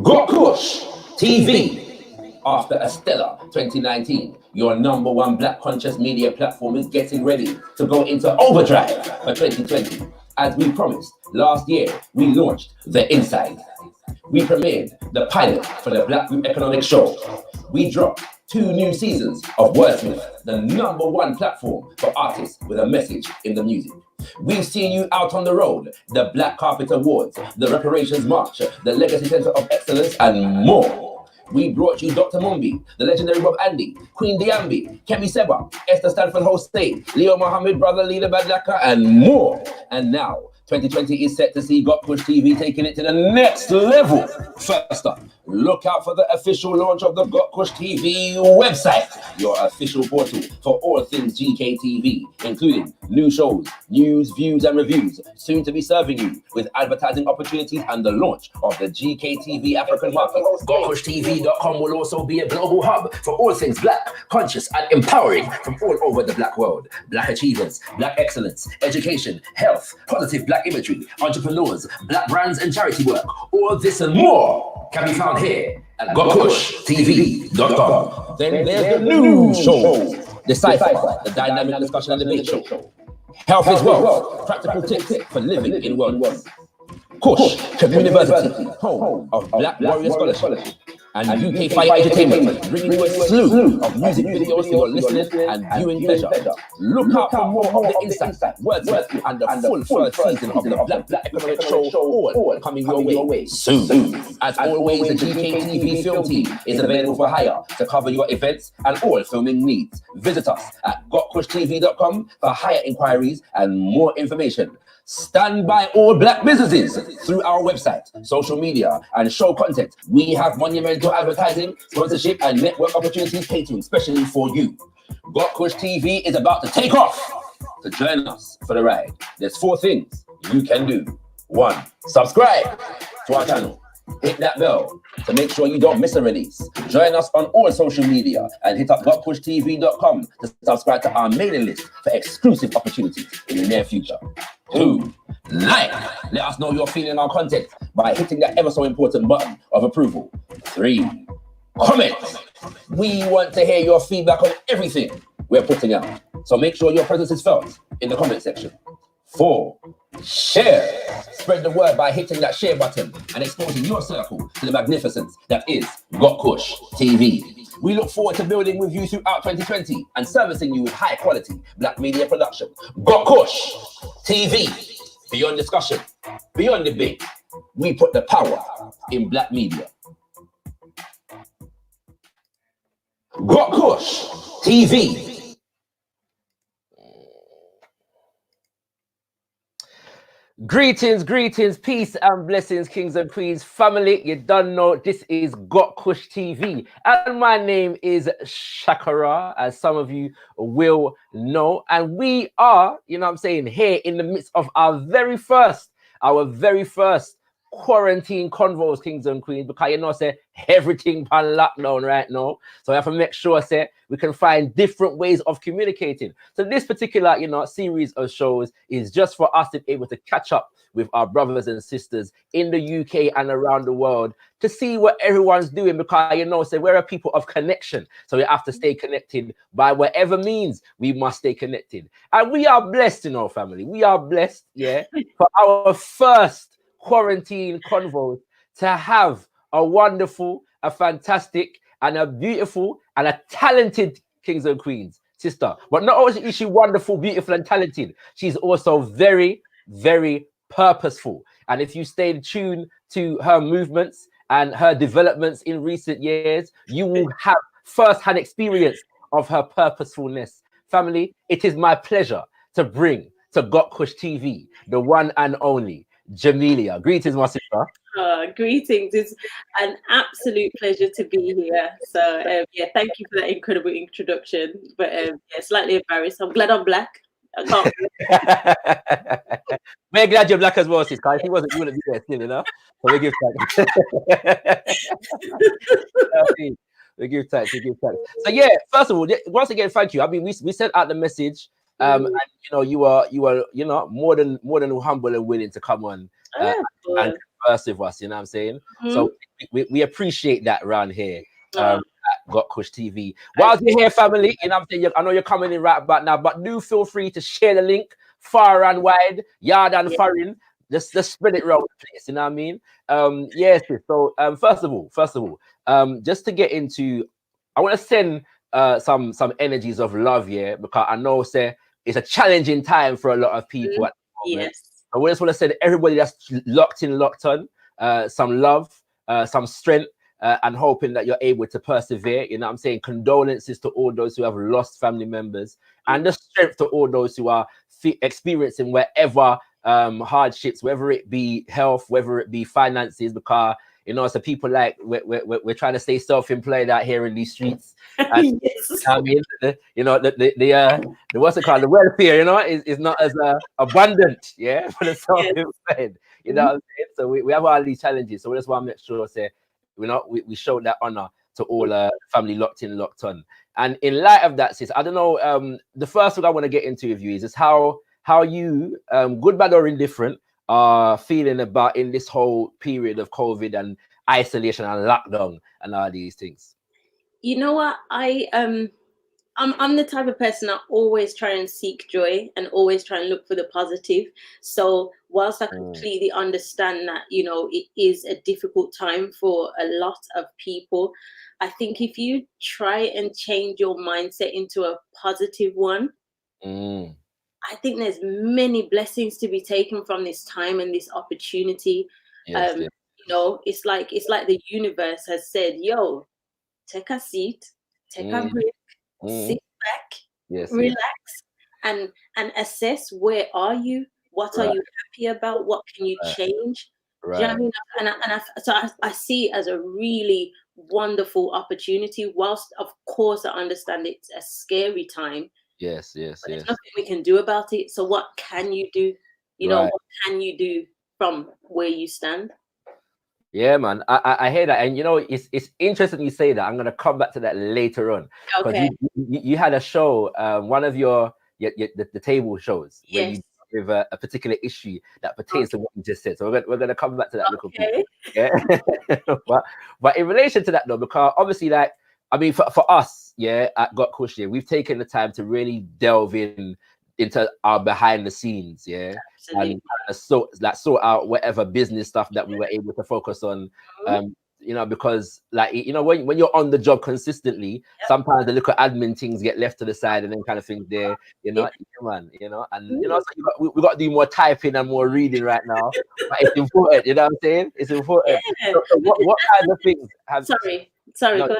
gotkushTV. After a stellar 2019, your #1 Black conscious media platform is getting ready to go into overdrive for 2020. As we promised, last year we launched The Inside. We premiered the pilot for the Black Group Economic Show. We dropped 2 new seasons of Wordsmith, the #1 platform for artists with a message in the music. We've seen you out on the road, the Black Carpet Awards, the Reparations March, the Legacy Center of Excellence, and more. We brought you Dr. Mumbi, the legendary Bob Andy, Queen Diambi, Kemi Seba, Esther Stanford Hossein, Leo Mohammed, Brother Leader Badlaka, and more. And now, 2020 is set to see gotkushTV taking it to the next level. First up, look out for the official launch of the gotkushTV website, your official portal for all things GKTV, including new shows, news, views, and reviews, soon to be serving you with advertising opportunities and the launch of the GKTV African market. gotkushtv.com will also be a global hub for all things Black, conscious, and empowering from all over the Black world. Black achievements, Black excellence, education, health, positive Black imagery, entrepreneurs, Black brands, and charity work. All this and more can be found here at gotkushtv.com. Then there's the new show, the sci-fi, the dynamic discussion and debate show. Health is wealth, practical tips for living in world. Kush University, home of Black Warrior Scholarship, and UK Fire Entertainment, bringing you a slew of music videos for your listening and viewing pleasure. Look out for more of the insights, Wordsmith, and the full third season of the Black Economic Show, all coming your way soon. As always, the GKTV film team is available for hire to cover your events and all filming needs. Visit us at gotkushtv.com for hire inquiries and more information. Stand by all Black businesses through our website, social media, and show content. We have monumental advertising, sponsorship, and network opportunities catering especially for you. gotkushTV is about to take off. To join us for the ride, there's 4 things you can do. 1, subscribe to our channel. Hit that bell to make sure you don't miss a release. Join us on all social media and hit up gotkushtv.com to subscribe to our mailing list for exclusive opportunities in the near future. 2, like. Let us know you're feeling our content by hitting that ever so important button of approval. 3, comment. We want to hear your feedback on everything we're putting out, so make sure your presence is felt in the comment section. 4, share. Spread the word by hitting that share button and exposing your circle to the magnificence that is gotkushTV. We look forward to building with you throughout 2020 and servicing you with high quality Black media production. gotkushTV. Beyond discussion, beyond debate, we put the power in Black media. gotkushTV. Greetings, peace and blessings, kings and queens, family. You don't know, this is gotkushTV, and my name is Shakara, as some of you will know. And we are, here in the midst of our very first quarantine convos, kings and queens, because everything on lockdown right now. So I have to make sure we can find different ways of communicating. So this particular series of shows is just for us to be able to catch up with our brothers and sisters in the UK and around the world to see what everyone's doing, because we're a people of connection. So we have to stay connected by whatever means. We must stay connected, and we are blessed, family. We are blessed, for our first quarantine convos to have a wonderful, a fantastic, and a beautiful and a talented kings and queens sister. But not only is she wonderful, beautiful, and talented, she's also very, very purposeful. And if you stay tuned to her movements and her developments in recent years, you will have first-hand experience of her purposefulness. Family, it is my pleasure to bring to gotkushTV the one and only Jamelia. Greetings, my sister. Greetings. It's an absolute pleasure to be here. So thank you for that incredible introduction. But slightly embarrassed. I'm glad I'm Black. I can't. We're glad you're Black as well, sis. If he wasn't, you wouldn't be there still, So we give thanks. we give thanks. So first of all, once again, thank you. I mean, we sent out the message. And you were more than humble and willing to come on and verse with us, you know what I'm saying? So we appreciate that around here. At gotkushTV. While you're here, family, you know what I'm saying? I know you're coming in right about now, but do feel free to share the link far and wide, yard and foreign. Just spread it around the place, you know what I mean? Yes. So first of all, just to get into, I want to send some energies of love here, because I know it's a challenging time for a lot of people at the moment. I just want to send everybody that's locked on some love, some strength, and hoping that you're able to persevere. You know what I'm saying? Condolences to all those who have lost family members, and the strength to all those who are experiencing wherever hardships, whether it be health, whether it be finances, because you know, so people like we're trying to stay self-employed out here in these streets. And, I mean, you know, the what's it called? The welfare, you know, is not as abundant, for the self-employed. You know what I'm saying? So we have all these challenges. So we just want to make sure we show that honor to all family locked on. And in light of that, sis, I don't know. The first thing I want to get into with you is how you, good, bad, or indifferent, are feeling about in this whole period of COVID and isolation and lockdown and all these things. You know what? I'm the type of person I always try and seek joy and always try and look for the positive. So whilst I completely understand that, you know, it is a difficult time for a lot of people, I think if you try and change your mindset into a positive one, I think there's many blessings to be taken from this time and this opportunity. You know, it's like the universe has said, yo, take a seat, take a break, sit back, relax, and assess where are you, what are you happy about, what can you change. Do you know what I mean? And I see it as a really wonderful opportunity, whilst of course I understand it's a scary time. There's nothing we can do about it. So what can you do? You know, what can you do from where you stand? Yeah, man, I hear that, and you know, it's interesting you say that. I'm gonna come back to that later on. Okay. You had a show, one of the table shows, where you with a particular issue that pertains to what you just said. So we're gonna come back to that little bit. Yeah. but in relation to that though, because obviously, like, I mean, for us, at gotkush, we've taken the time to really delve into our behind the scenes, and sort out whatever business stuff that we were able to focus on, you know, because, like, you know, when you're on the job consistently, sometimes the little admin things get left to the side and then kind of things there, you know, man, you know, and you know, so we got to do more typing and more reading right now, but it's important, you know what I'm saying? It's important. So what kind of things have? Sorry. Go ahead.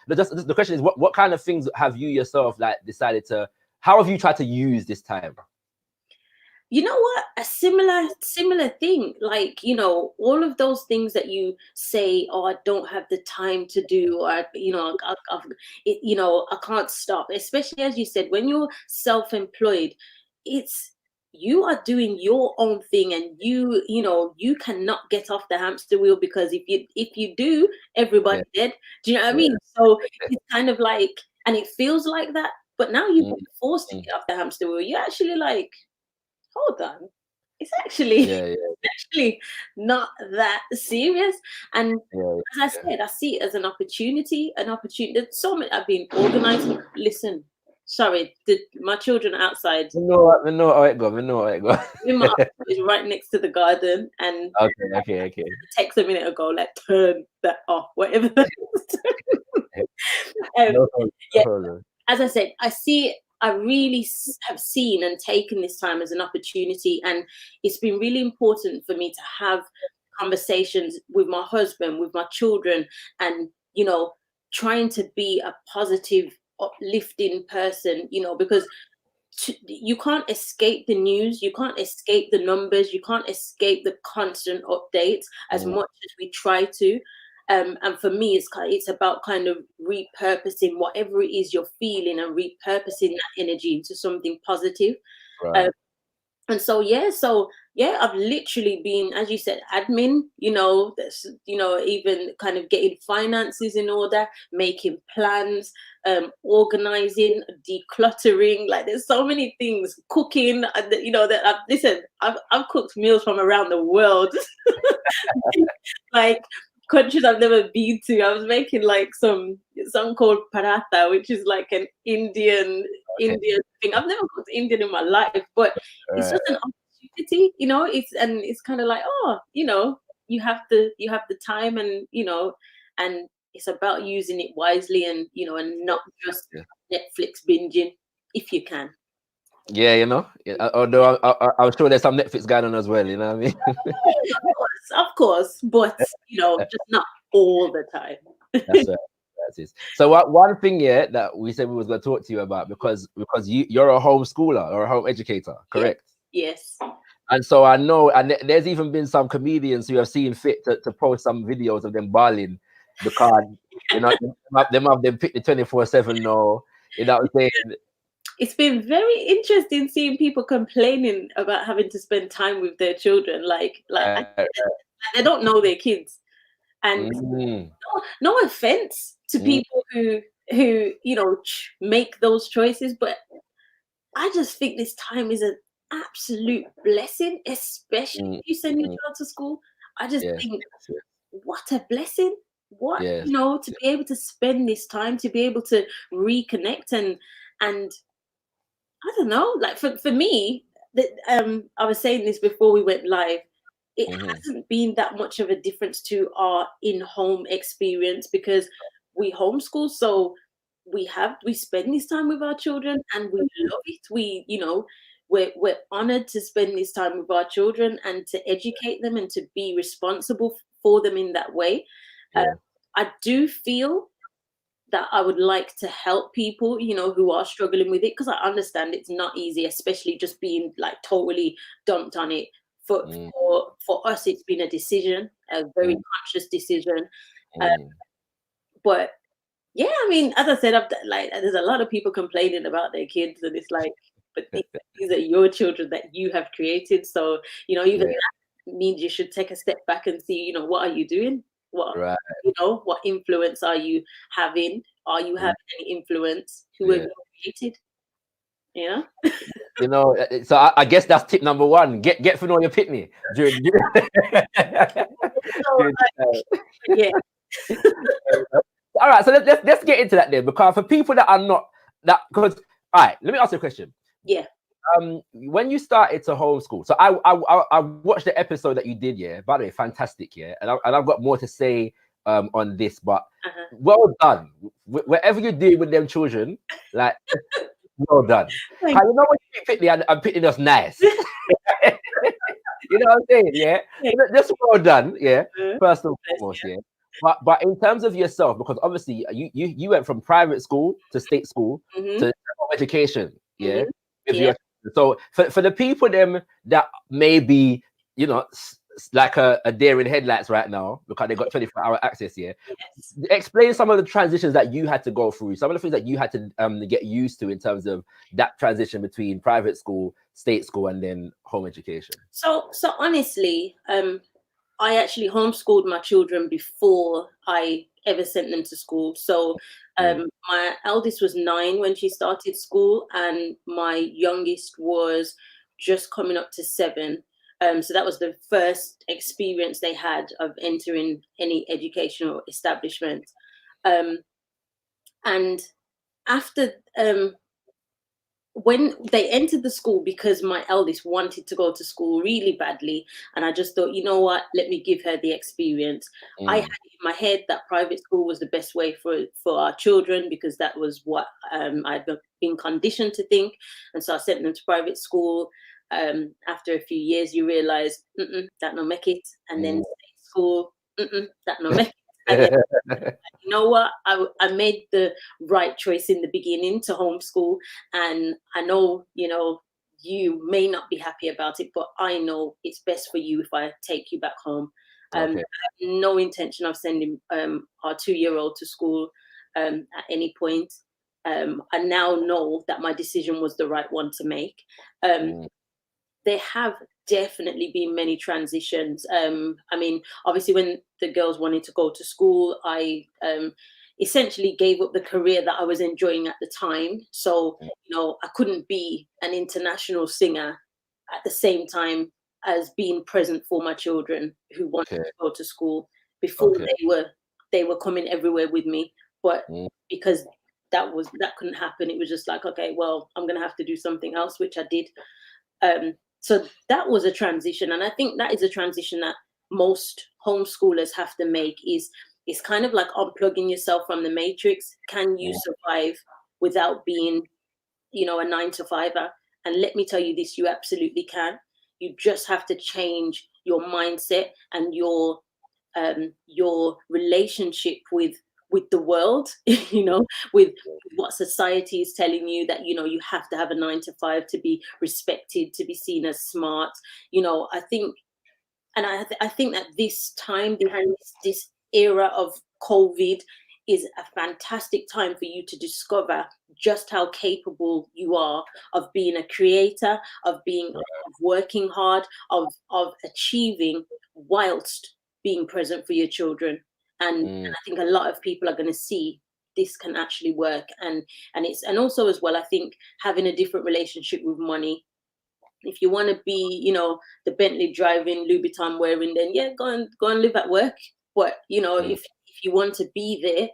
The question is, what kind of things have you yourself, like, decided to? How have you tried to use this time? You know what? A similar thing. Like, you know, all of those things that you say, oh, I don't have the time to do, or, you know, I can't stop. Especially, as you said, when you're self-employed, you are doing your own thing, and you know, you cannot get off the hamster wheel, because if you do, everybody's dead. Do you know what I mean? So it's kind of like, and it feels like that. But now you've been forced to get off the hamster wheel. You're actually like, hold on, it's actually actually not that serious. And as I said, I see it as an opportunity. There's so many. I've been organizing. Listen, sorry, my children are outside. We know how it go. My office is right next to the garden, and okay. Text a minute ago, like, turn that off, whatever. As I said, I really have seen and taken this time as an opportunity, and it's been really important for me to have conversations with my husband, with my children, and, you know, trying to be a positive, uplifting person, you know, because you can't escape the news, you can't escape the numbers, you can't escape the constant updates as much as we try to. And for me, it's about kind of repurposing whatever it is you're feeling and repurposing that energy into something positive. And so Yeah, I've literally been, as you said, admin, that's, even kind of getting finances in order, making plans, organizing, decluttering. Like there's so many things, cooking, that I've cooked meals from around the world, like countries I've never been to. I was making like some called paratha, which is like an Indian thing. I've never cooked Indian in my life, but it's just an opportunity, it's kind of like, you have the time, and and it's about using it wisely, and and not just Netflix binging if you can. Yeah, although I'm sure there's some Netflix going on as well, you know what I mean? Of course, but just not all the time. That's right. That's it. So one thing, that we said we was going to talk to you about, because you're a homeschooler or a home educator, correct? Yes. And so I know, and there's even been some comedians who have seen fit to post some videos of them bawling because them pick the 24/7. No, you know what I'm saying? It's been very interesting seeing people complaining about having to spend time with their children, like they don't know their kids, and no offense to people who make those choices, but I just think this time is an absolute blessing, especially if you send your child to school. I just think, what a blessing! What to be able to spend this time, to be able to reconnect, and I don't know, like for me, I was saying this before we went live. It hasn't been that much of a difference to our in-home experience because we homeschool, so we spend this time with our children, and we love it. We're honored to spend this time with our children and to educate them and to be responsible for them in that way. I do feel that I would like to help people, who are struggling with it, because I understand it's not easy, especially just being like totally dumped on it. For us, it's been a decision, a very conscious decision. But yeah, I mean, as I said, there's a lot of people complaining about their kids, and it's like, but these are your children that you have created. So even that means you should take a step back and see, what are you doing? What influence are you having? Are you having any influence? Who have you created? So I guess that's tip number one. Get to know your pitney. Yeah. All right, so let's get into that then, because for people that are not that, because all right, let me ask you a question. Yeah. When you started to homeschool, so I watched the episode that you did, by the way, fantastic, and I've got more to say on this, but well done. Whatever you do with them children, like, well done. You know when you pick Pitney, I'm picking us nice. You know what I'm saying? Yeah. Just well done, first and foremost, But in terms of yourself, because obviously you went from private school to state school to home education, So for the people them that may be, like a deer in headlights right now because they got 24-hour access, explain some of the transitions that you had to go through, some of the things that you had to get used to in terms of that transition between private school, state school, and then home education. So honestly, I actually homeschooled my children before I ever sent them to school. So my eldest was 9 when she started school, and my youngest was just coming up to 7. So that was the first experience they had of entering any educational establishment. And after when they entered the school, because my eldest wanted to go to school really badly, and I just thought, you know what, let me give her the experience. I had in my head that private school was the best way for our children, because that was what I'd been conditioned to think. And so I sent them to private school. After a few years, you realize that no make it, and then state school, that no make it. And then, you know what? I made the right choice in the beginning to homeschool, and I know, you may not be happy about it, but I know it's best for you if I take you back home. I have no intention of sending our 2-year-old to school at any point. I now know that my decision was the right one to make. They have definitely been many transitions. I mean, obviously, when the girls wanted to go to school, I essentially gave up the career that I was enjoying at the time. So, you know, I couldn't be an international singer at the same time as being present for my children who wanted to go to school. Before they were coming everywhere with me, but because that couldn't happen, it was just like, okay, well, I'm gonna have to do something else, which I did. So that was a transition, and I think that is a transition that most homeschoolers have to make. Is it's kind of like unplugging yourself from the matrix. Can you survive without being, you know, a 9-to-5er? And let me tell you this, you absolutely can. You just have to change your mindset and your relationship with the world, you know, with what society is telling you, that, you know, you have to have a 9-to-5 to be respected, to be seen as smart. You know, I think, and I think that this time behind this era of COVID is a fantastic time for you to discover just how capable you are of being a creator, of working hard, of achieving whilst being present for your children. And I think a lot of people are going to see this can actually work. And also as well, I think having a different relationship with money. If you want to be, you know, the Bentley driving, Louboutin wearing, then yeah, go and live at work. But, you know, if you want to be there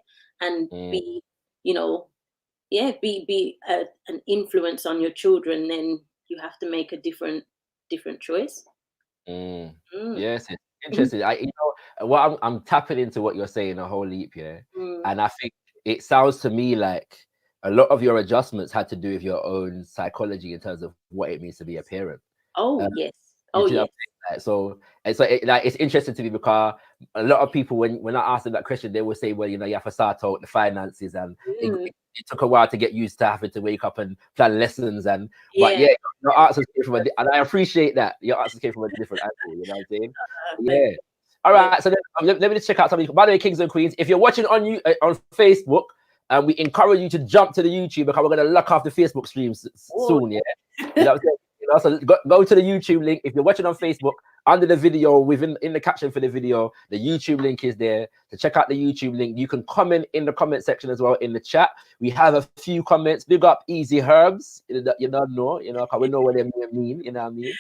and be, you know, be an influence on your children, then you have to make a different choice. Yes, it's interesting. You know, what I'm tapping into what you're saying a whole heap, and I think it sounds to me like a lot of your adjustments had to do with your own psychology in terms of what it means to be a parent. Yes. So it's interesting to me because a lot of people, when I ask them that question, they will say, well, you know, you have to start out the finances, and it took a while to get used to having to wake up and plan lessons, but your answers came from and I appreciate that your answers came from a different angle. You know what I'm saying? All right. So let me just check out something. By the way, Kings and Queens, if you're watching on Facebook, we encourage you to jump to the YouTube, because we're going to lock off the Facebook streams soon. Yeah. You know what I'm saying? You know, so go to the YouTube link. If you're watching on Facebook, under the video, in the caption for the video, the YouTube link is there. To check out the YouTube link, you can comment in the comment section as well in the chat. We have a few comments. Big up Easy Herbs. You don't know, you know, because we know what they mean. You know what I mean?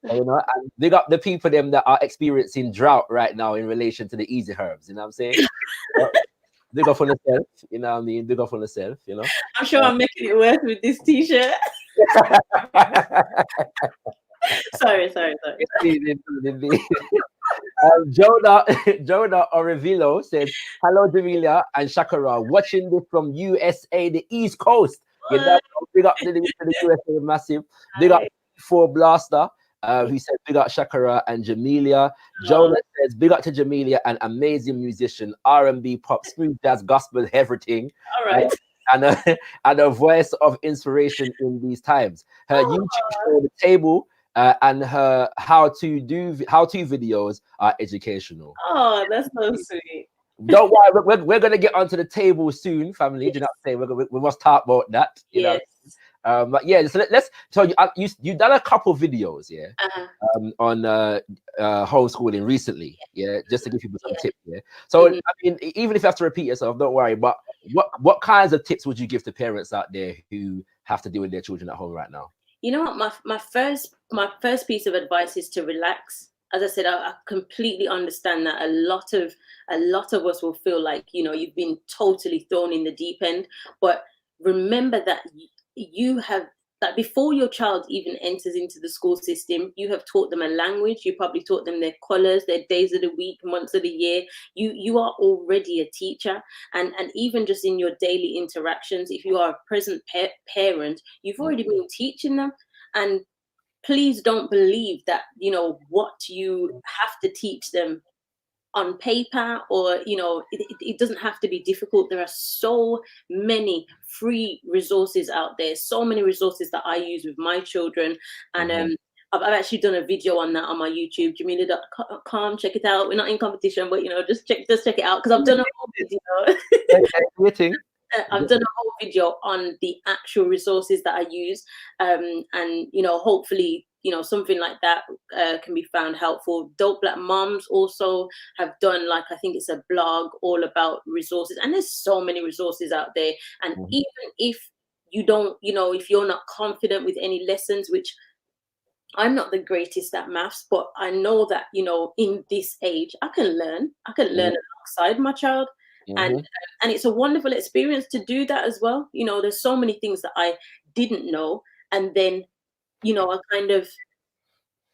You know, and big up the people them that are experiencing drought right now in relation to the Easy Herbs. You know what I'm saying? Big up on yourself. You know what I mean? Big up on yourself. You know. I'm sure I'm making it worse with this T-shirt. Sorry. Jonah Orevilo says, hello, Jamelia and Shakara, watching this from USA, the East Coast. You know, big up to the USA, massive. Big up for Blaster, who said big up Shakara and Jamelia. Jonah says big up to Jamelia, an amazing musician, R&B, pop, smooth jazz, gospel, everything. All right. And a voice of inspiration in these times. Her YouTube show, The Table, and her how-to videos are educational. Oh, that's so sweet. Don't worry, we're gonna get onto The Table soon, family. Do you know what I'm saying? We must talk about that. You know. But yeah, so let's tell you. You've done a couple videos, on homeschooling recently, just to give people some tips. So I mean, even if you have to repeat yourself, don't worry. But what kinds of tips would you give to parents out there who have to deal with their children at home right now? You know what, my first piece of advice is to relax. As I said, I completely understand that a lot of us will feel like, you know, you've been totally thrown in the deep end. But remember that you have, that before your child even enters into the school system, you have taught them a language. You probably taught them their colors, their days of the week, months of the year. You are already a teacher, and even just in your daily interactions, if you are a present parent, you've already been teaching them. And please don't believe that, you know, what you have to teach them on paper, or, you know, it doesn't have to be difficult. There are so many free resources out there, so many resources that I use with my children. And I've actually done a video on that on my YouTube, Jamelia.com. Check it out. We're not in competition, but, you know, just check it out, because I've done a whole video. I've done a whole video on the actual resources that I use, and, you know, hopefully, something like that can be found helpful. Dope Black Moms also have done, like, I think it's a blog all about resources, and there's so many resources out there. And even if you don't, if you're not confident with any lessons, which I'm not the greatest at maths, but I know that, in this age, I can learn alongside my child. And it's a wonderful experience to do that as well. There's so many things that I didn't know. And then, I kind of,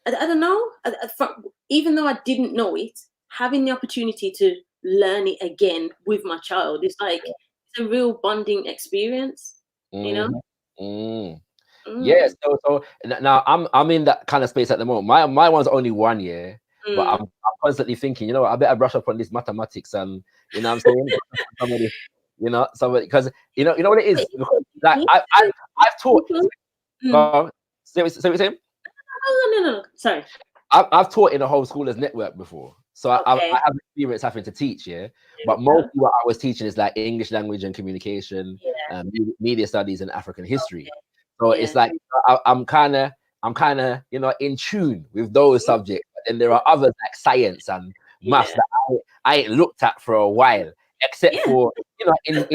I don't know, even though I didn't know it, having the opportunity to learn it again with my child is like, it's a real bonding experience, Yeah, so now I'm in that kind of space at the moment. My one's only 1 year, but I'm constantly thinking, I better brush up on this mathematics, and what I'm saying, because you know what it is. Because, like I've taught. Say what you're saying? No. Sorry. I've taught in a homeschoolers network before, so I have experience having to teach. But mostly what I was teaching is like English language and communication, media studies, and African history. So it's like I'm kind of in tune with those subjects. But then there are others like science and maths that I ain't looked at for a while, except for in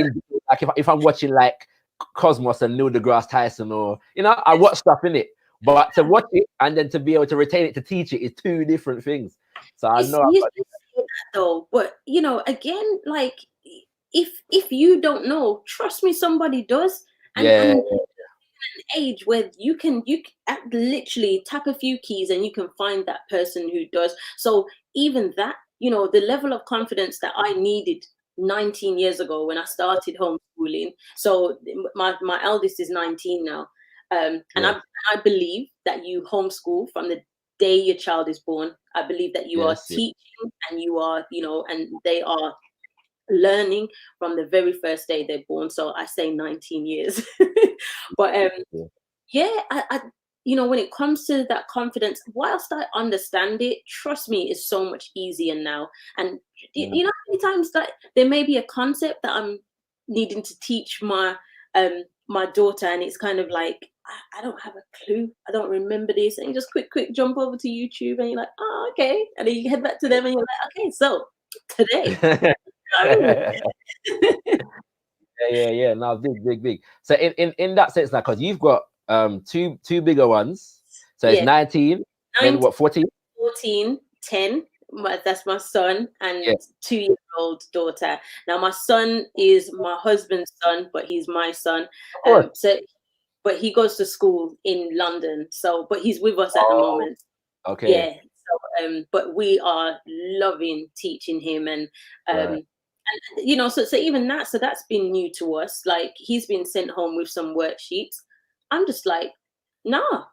like if I'm watching like Cosmos and Neil deGrasse Tyson, or I watch stuff in it. But to watch it and then to be able to retain it to teach it is two different things. So I know though, but again, like if you don't know, trust me, somebody does. And an age where you can literally tap a few keys and you can find that person who does. So even that, the level of confidence that I needed 19 years ago when I started homeschooling. So my eldest is 19 now. And I believe that you homeschool from the day your child is born. I believe that you are teaching, and you are, and they are learning from the very first day they're born. So I say 19 years. But I when it comes to that confidence, whilst I understand it, trust me, it's so much easier now. And how many times that there may be a concept that I'm needing to teach my daughter, and it's kind of like, I don't have a clue, I don't remember this, and you just quick jump over to YouTube and you're like, oh, okay, and then you head back to them and you're like, okay, so today. No, big. So in that sense, now, because you've got two bigger ones, so it's 19, then what, 14, 10. That's my son and 2-year-old daughter. Now my son is my husband's son, but he's my son. But he goes to school in London, but he's with us at the moment. Okay. Yeah. So but we are loving teaching him, and so even that, so that's been new to us. Like, he's been sent home with some worksheets. I'm just like, nah,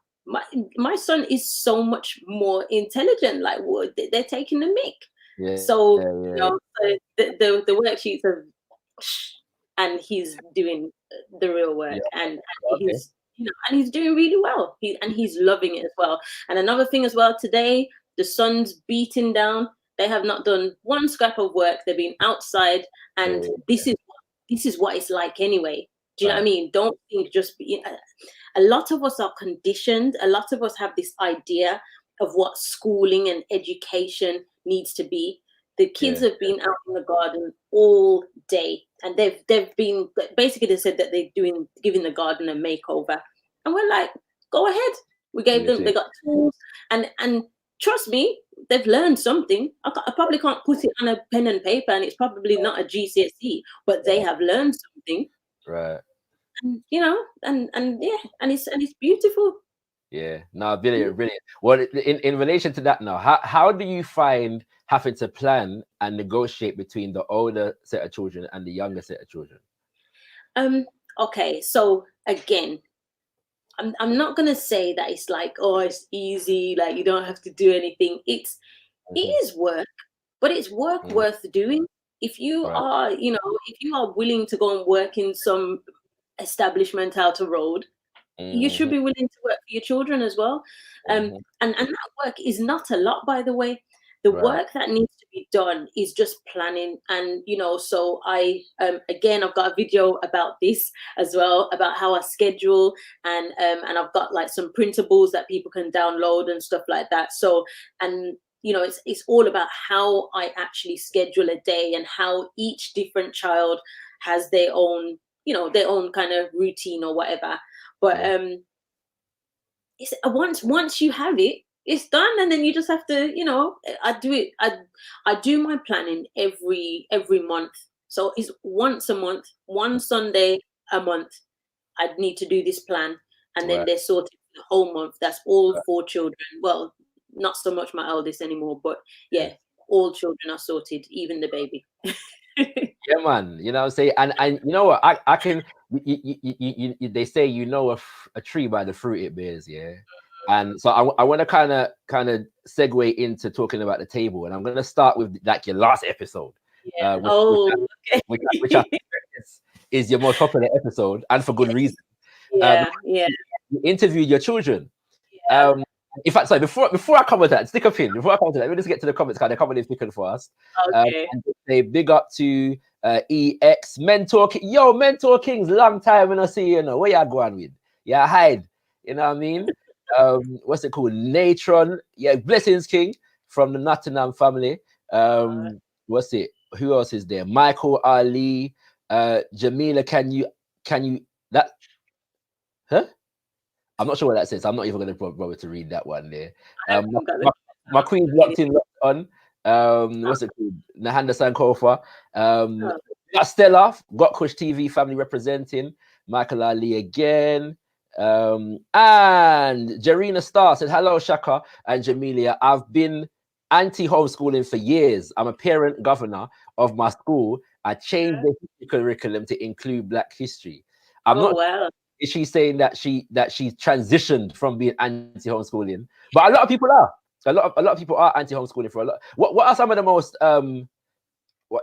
my son is so much more intelligent. Like, they're taking the mic. So the worksheets are, and he's doing the real work, and he's and he's doing really well. He's loving it as well. And another thing as well, today the sun's beating down. They have not done one scrap of work. They've been outside, and this is what it's like anyway. Do you know what I mean? Don't think a lot of us are conditioned. A lot of us have this idea of what schooling and education needs to be. The kids have been out in the garden all day, and they've been basically, they said that they're giving the garden a makeover, and we're like, go ahead. We gave them. They got tools, and trust me, they've learned something. I probably can't put it on a pen and paper, and it's probably not a GCSE, but they have learned something. Right. And and it's beautiful. Yeah. No, brilliant. Well, in relation to that now, how do you find having to plan and negotiate between the older set of children and the younger set of children? Okay, so again, I'm not gonna say that it's like, oh, it's easy, like you don't have to do anything. It is work, but it's work worth doing. If you are, if you are willing to go and work in some establishment out a road, you should be willing to work for your children as well. And that work is not a lot, by the way. The Right. work that needs to be done is just planning. And, you know, so I, again, I've got a video about this as well, about how I schedule, and I've got like some printables that people can download and stuff like that. So, and, you know, it's all about how I actually schedule a day, and how each different child has their own, you know, their own kind of routine or whatever. But it's, once you have it, it's done, and then you just have to, you know, I do it. I do my planning every month. So it's once a month, one Sunday a month. I need to do this plan, and then they're sorted for the whole month. That's all 4 children. Well, not so much my eldest anymore, but yeah, all children are sorted, even the baby. Yeah, man. You know what I'm saying? And you know what? I can. They say you know a tree by the fruit it bears. Yeah. And so I want to kind of segue into talking about the table, and I'm going to start with like your last episode, Yeah. which I think is your most popular episode, and for good reason. Yeah. You interviewed your children. Yeah. In fact, sorry, before I come with that, stick a pin. Before I come to that, let me just get to the comments, because they're coming in picking for us. Okay. And they big up to EX Mentor King. Yo, Mentor Kings, long time when I see you know where you going with. Yeah, hide. You know what I mean? What's it called? Natron. Yeah, Blessings King from the Nottingham family. What's it? Who else is there? Michael Ali. Jamelia, can you that? Huh? I'm not sure what that says. I'm not even going to bother to read that one there. My queen's locked on. What's it called? Nahanda Sankofa. Stella, gotkushTV family representing. Michael Ali again. And Jarina Starr said, hello, Shaka and Jamelia. I've been anti-homeschooling for years. I'm a parent governor of my school. I changed the curriculum to include Black history. I'm not. Wow. Is she saying that she transitioned from being anti-homeschooling? But a lot of people are. A lot of people are anti-homeschooling for a lot. What are some of the most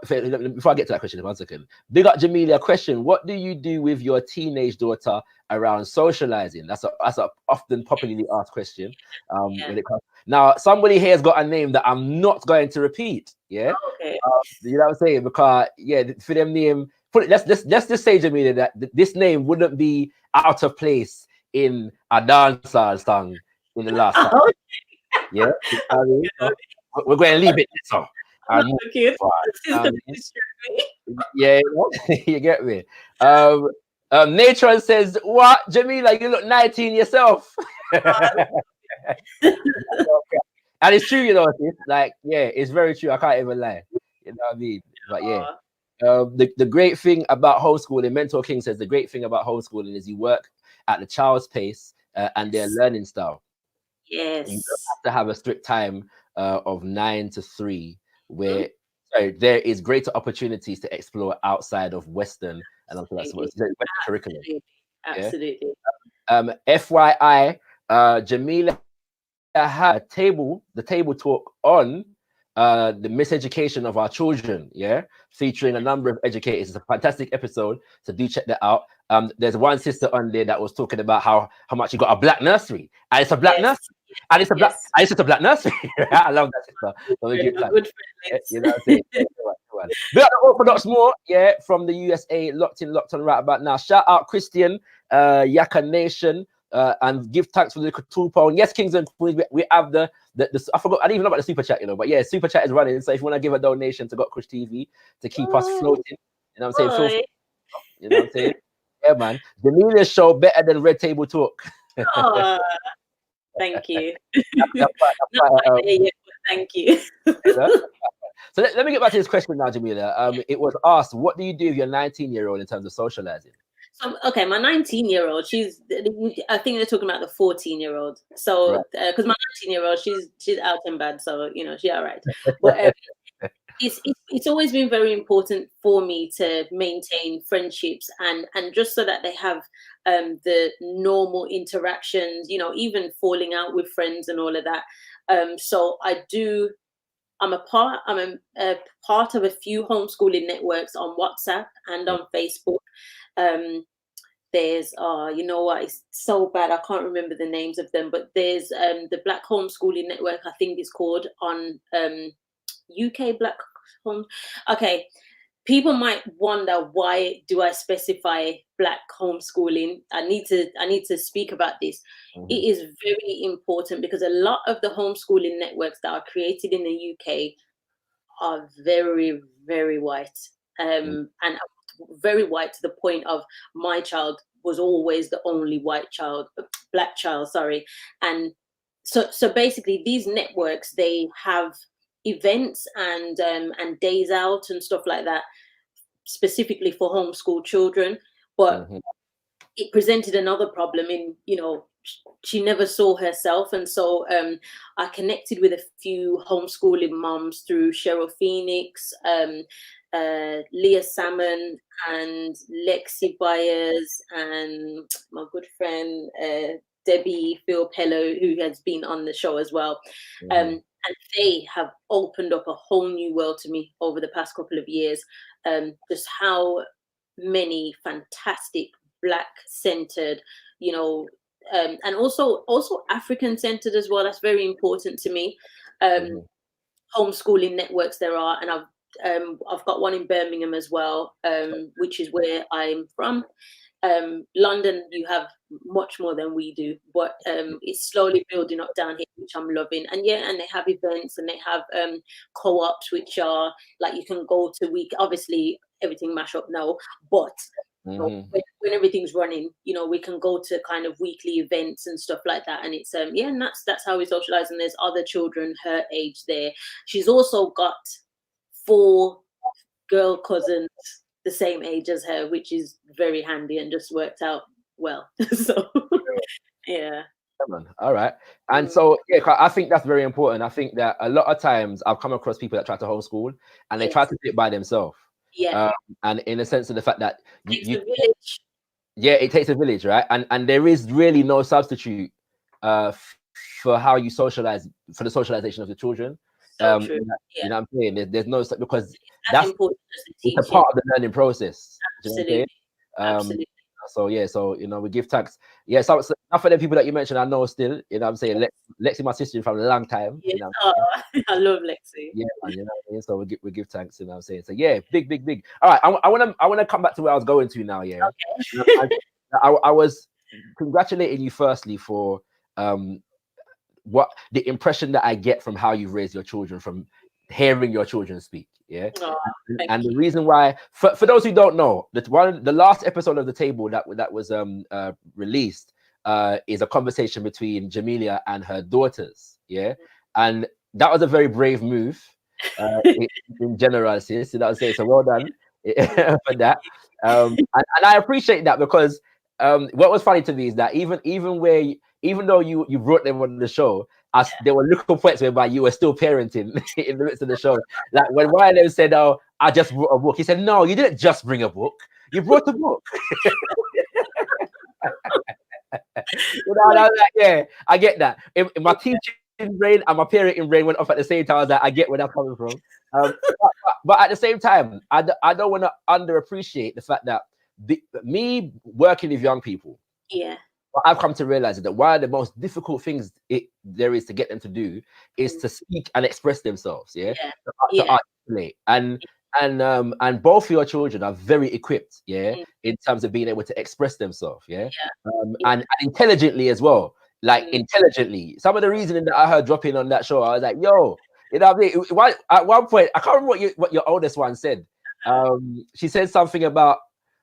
before I get to that question, 1 second. Big up Jamelia, question. What do you do with your teenage daughter around socializing? That's a often popularly asked question. When it comes. Now, somebody here has got a name that I'm not going to repeat. Yeah. Okay. You know what I'm saying? Because for them name, let's just say, Jamelia, that this name wouldn't be out of place in a dancehall song in the last time. Yeah. We're going to leave it so. Yeah, you get me. Natron says, what? Jamelia, you look 19 yourself. And it's true, you know, it's like, yeah, it's very true. I can't even lie. You know what I mean? But yeah. The great thing about homeschooling, Mentor King says, the great thing about homeschooling is you work at the child's pace and their learning style. Yes. You don't have to have a strict time of 9 to 3, where there is greater opportunities to explore outside of Western and also that's Western curriculum. Absolutely. Yeah? FYI, Jamelia had the table talk on the miseducation of our children, featuring a number of educators. It's a fantastic episode, so do check that out. There's one sister on there that was talking about how much you got a black nursery, and it's a black nursery, and it's a black, and it's just a black nursery. I love that sister. So good you know what I'm saying? We got the Orthodox more, from the USA, locked on right about now. Shout out Christian, Yaka Nation. And give thanks for the £2. Yes, Kings and Queens, we have the I forgot, I didn't even know about the super chat, you know, but yeah, super chat is running. So if you want to give a donation to gotkushTV to keep us floating, you know what I'm saying? Feel free, you know what I'm saying? Yeah, man. Jamelia's show better than Red Table Talk. Thank you. Thank you. So let me get back to this question now, Jamelia. It was asked, what do you do with your 19-year-old in terms of socializing? So, okay, my 19-year-old, I think they're talking about the 14-year-old. So, because my 19-year-old, she's out and bad, so you know she's all right. But it's always been very important for me to maintain friendships and just so that they have the normal interactions, you know, even falling out with friends and all of that. So I'm a part of a few homeschooling networks on WhatsApp and on Facebook. There's you know what, it's so bad I can't remember the names of them, but there's the Black Homeschooling Network, I think it's called, on UK Black Home. Okay, people might wonder, why do I specify Black homeschooling? I need to speak about this. It is very important because a lot of the homeschooling networks that are created in the UK are very, very white, and very white to the point of my child was always the only black child, sorry. And so basically these networks, they have events and days out and stuff like that specifically for homeschool children, but it presented another problem in, you know, she never saw herself. And so I connected with a few homeschooling moms through Cheryl Phoenix, Leah Salmon, and Lexi Byers, and my good friend Debbie Phil-Pello, who has been on the show as well. And they have opened up a whole new world to me over the past couple of years. Just how many fantastic Black-centered, you know, and also African-centered as well. That's very important to me. Homeschooling networks there are, and I've got one in Birmingham as well, which is where I'm from. London, you have much more than we do, but it's slowly building up down here, which I'm loving. And yeah, and they have events and they have co-ops, which are like you can go to obviously everything mash up now, but you know, when everything's running, you know, we can go to kind of weekly events and stuff like that. And it's yeah, and that's how we socialize. And there's other children her age there. She's also got 4 girl cousins the same age as her, which is very handy and just worked out well. So yeah. All right. And so yeah, I think that's very important. I think that a lot of times I've come across people that try to homeschool and they try to do it by themselves. Yeah. And in the sense of the fact that it takes a village. Yeah, it takes a village, right? And there is really no substitute for how you socialize, for the socialization of the children. So true. You know what I'm saying? There's no, because that's important it's a part of the learning process. Absolutely. Absolutely. So yeah, so you know, we give thanks. Yeah, so enough for the people that you mentioned, I know still, you know what I'm saying? Lexi, my sister from a long time. Yes. You know I love Lexi. Yeah, you know what I mean? So we give thanks, you know what I'm saying? So yeah, big. All right, I wanna come back to where I was going to now, yeah. Okay. I was congratulating you firstly for what the impression that I get from how you've raised your children, from hearing your children speak. Yeah. And the reason why, for those who don't know, the last episode of The Table that was released is a conversation between Jamelia and her daughters. Yeah. And that was a very brave move in general, sis. You know what I'm saying? So well done for that. And I appreciate that, because what was funny to me is that even though you brought them on the show, there were little points whereby you were still parenting in the midst of the show. Like when one of them said, "Oh, I just brought a book," he said, "No, you didn't just bring a book. You brought a book." You know, and I was like, "Yeah, I get that." In my teaching brain and my parenting brain went off at the same time. I was like, "I get where that's coming from." But at the same time, I don't want to underappreciate the fact that me working with young people. Yeah. What I've come to realize is that one of the most difficult things there is to get them to do is to speak and express themselves. Yeah. To articulate. And both of your children are very equipped. Yeah. In terms of being able to express themselves. Yeah. And intelligently as well. Like intelligently. Some of the reasoning that I heard dropping on that show, I was like, yo, you know what I mean? At one point, I can't remember what your oldest one said. She said something about,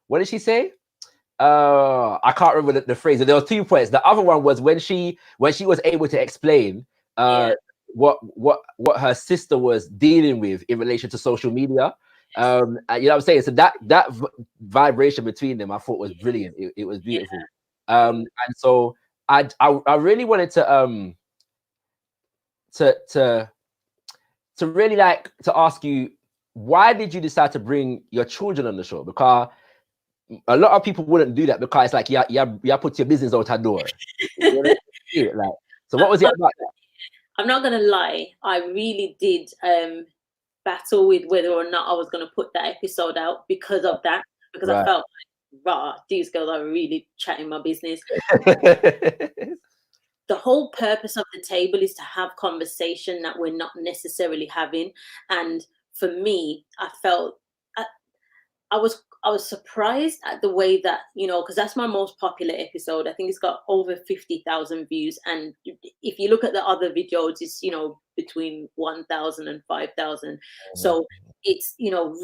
what did she say? I can't remember the phrase. There were 2 points. The other one was when she was able to explain what her sister was dealing with in relation to social media. And you know what I'm saying? So that vibration between them, I thought was brilliant. It was beautiful. And so I really wanted to really like to ask you, why did you decide to bring your children on the show? Because a lot of people wouldn't do that, because it's like you put your business out the door. Like, so what was it about that? I'm not gonna lie, I really did battle with whether or not I was gonna put that episode out because of that. Because I felt like rah, these girls are really chatting my business. The whole purpose of the table is to have conversation that we're not necessarily having. And for me, I felt I was surprised at the way that, you know, because that's my most popular episode. I think it's got over 50,000 views. And if you look at the other videos, it's, you know, between 1,000 and 5,000. So it's, you know,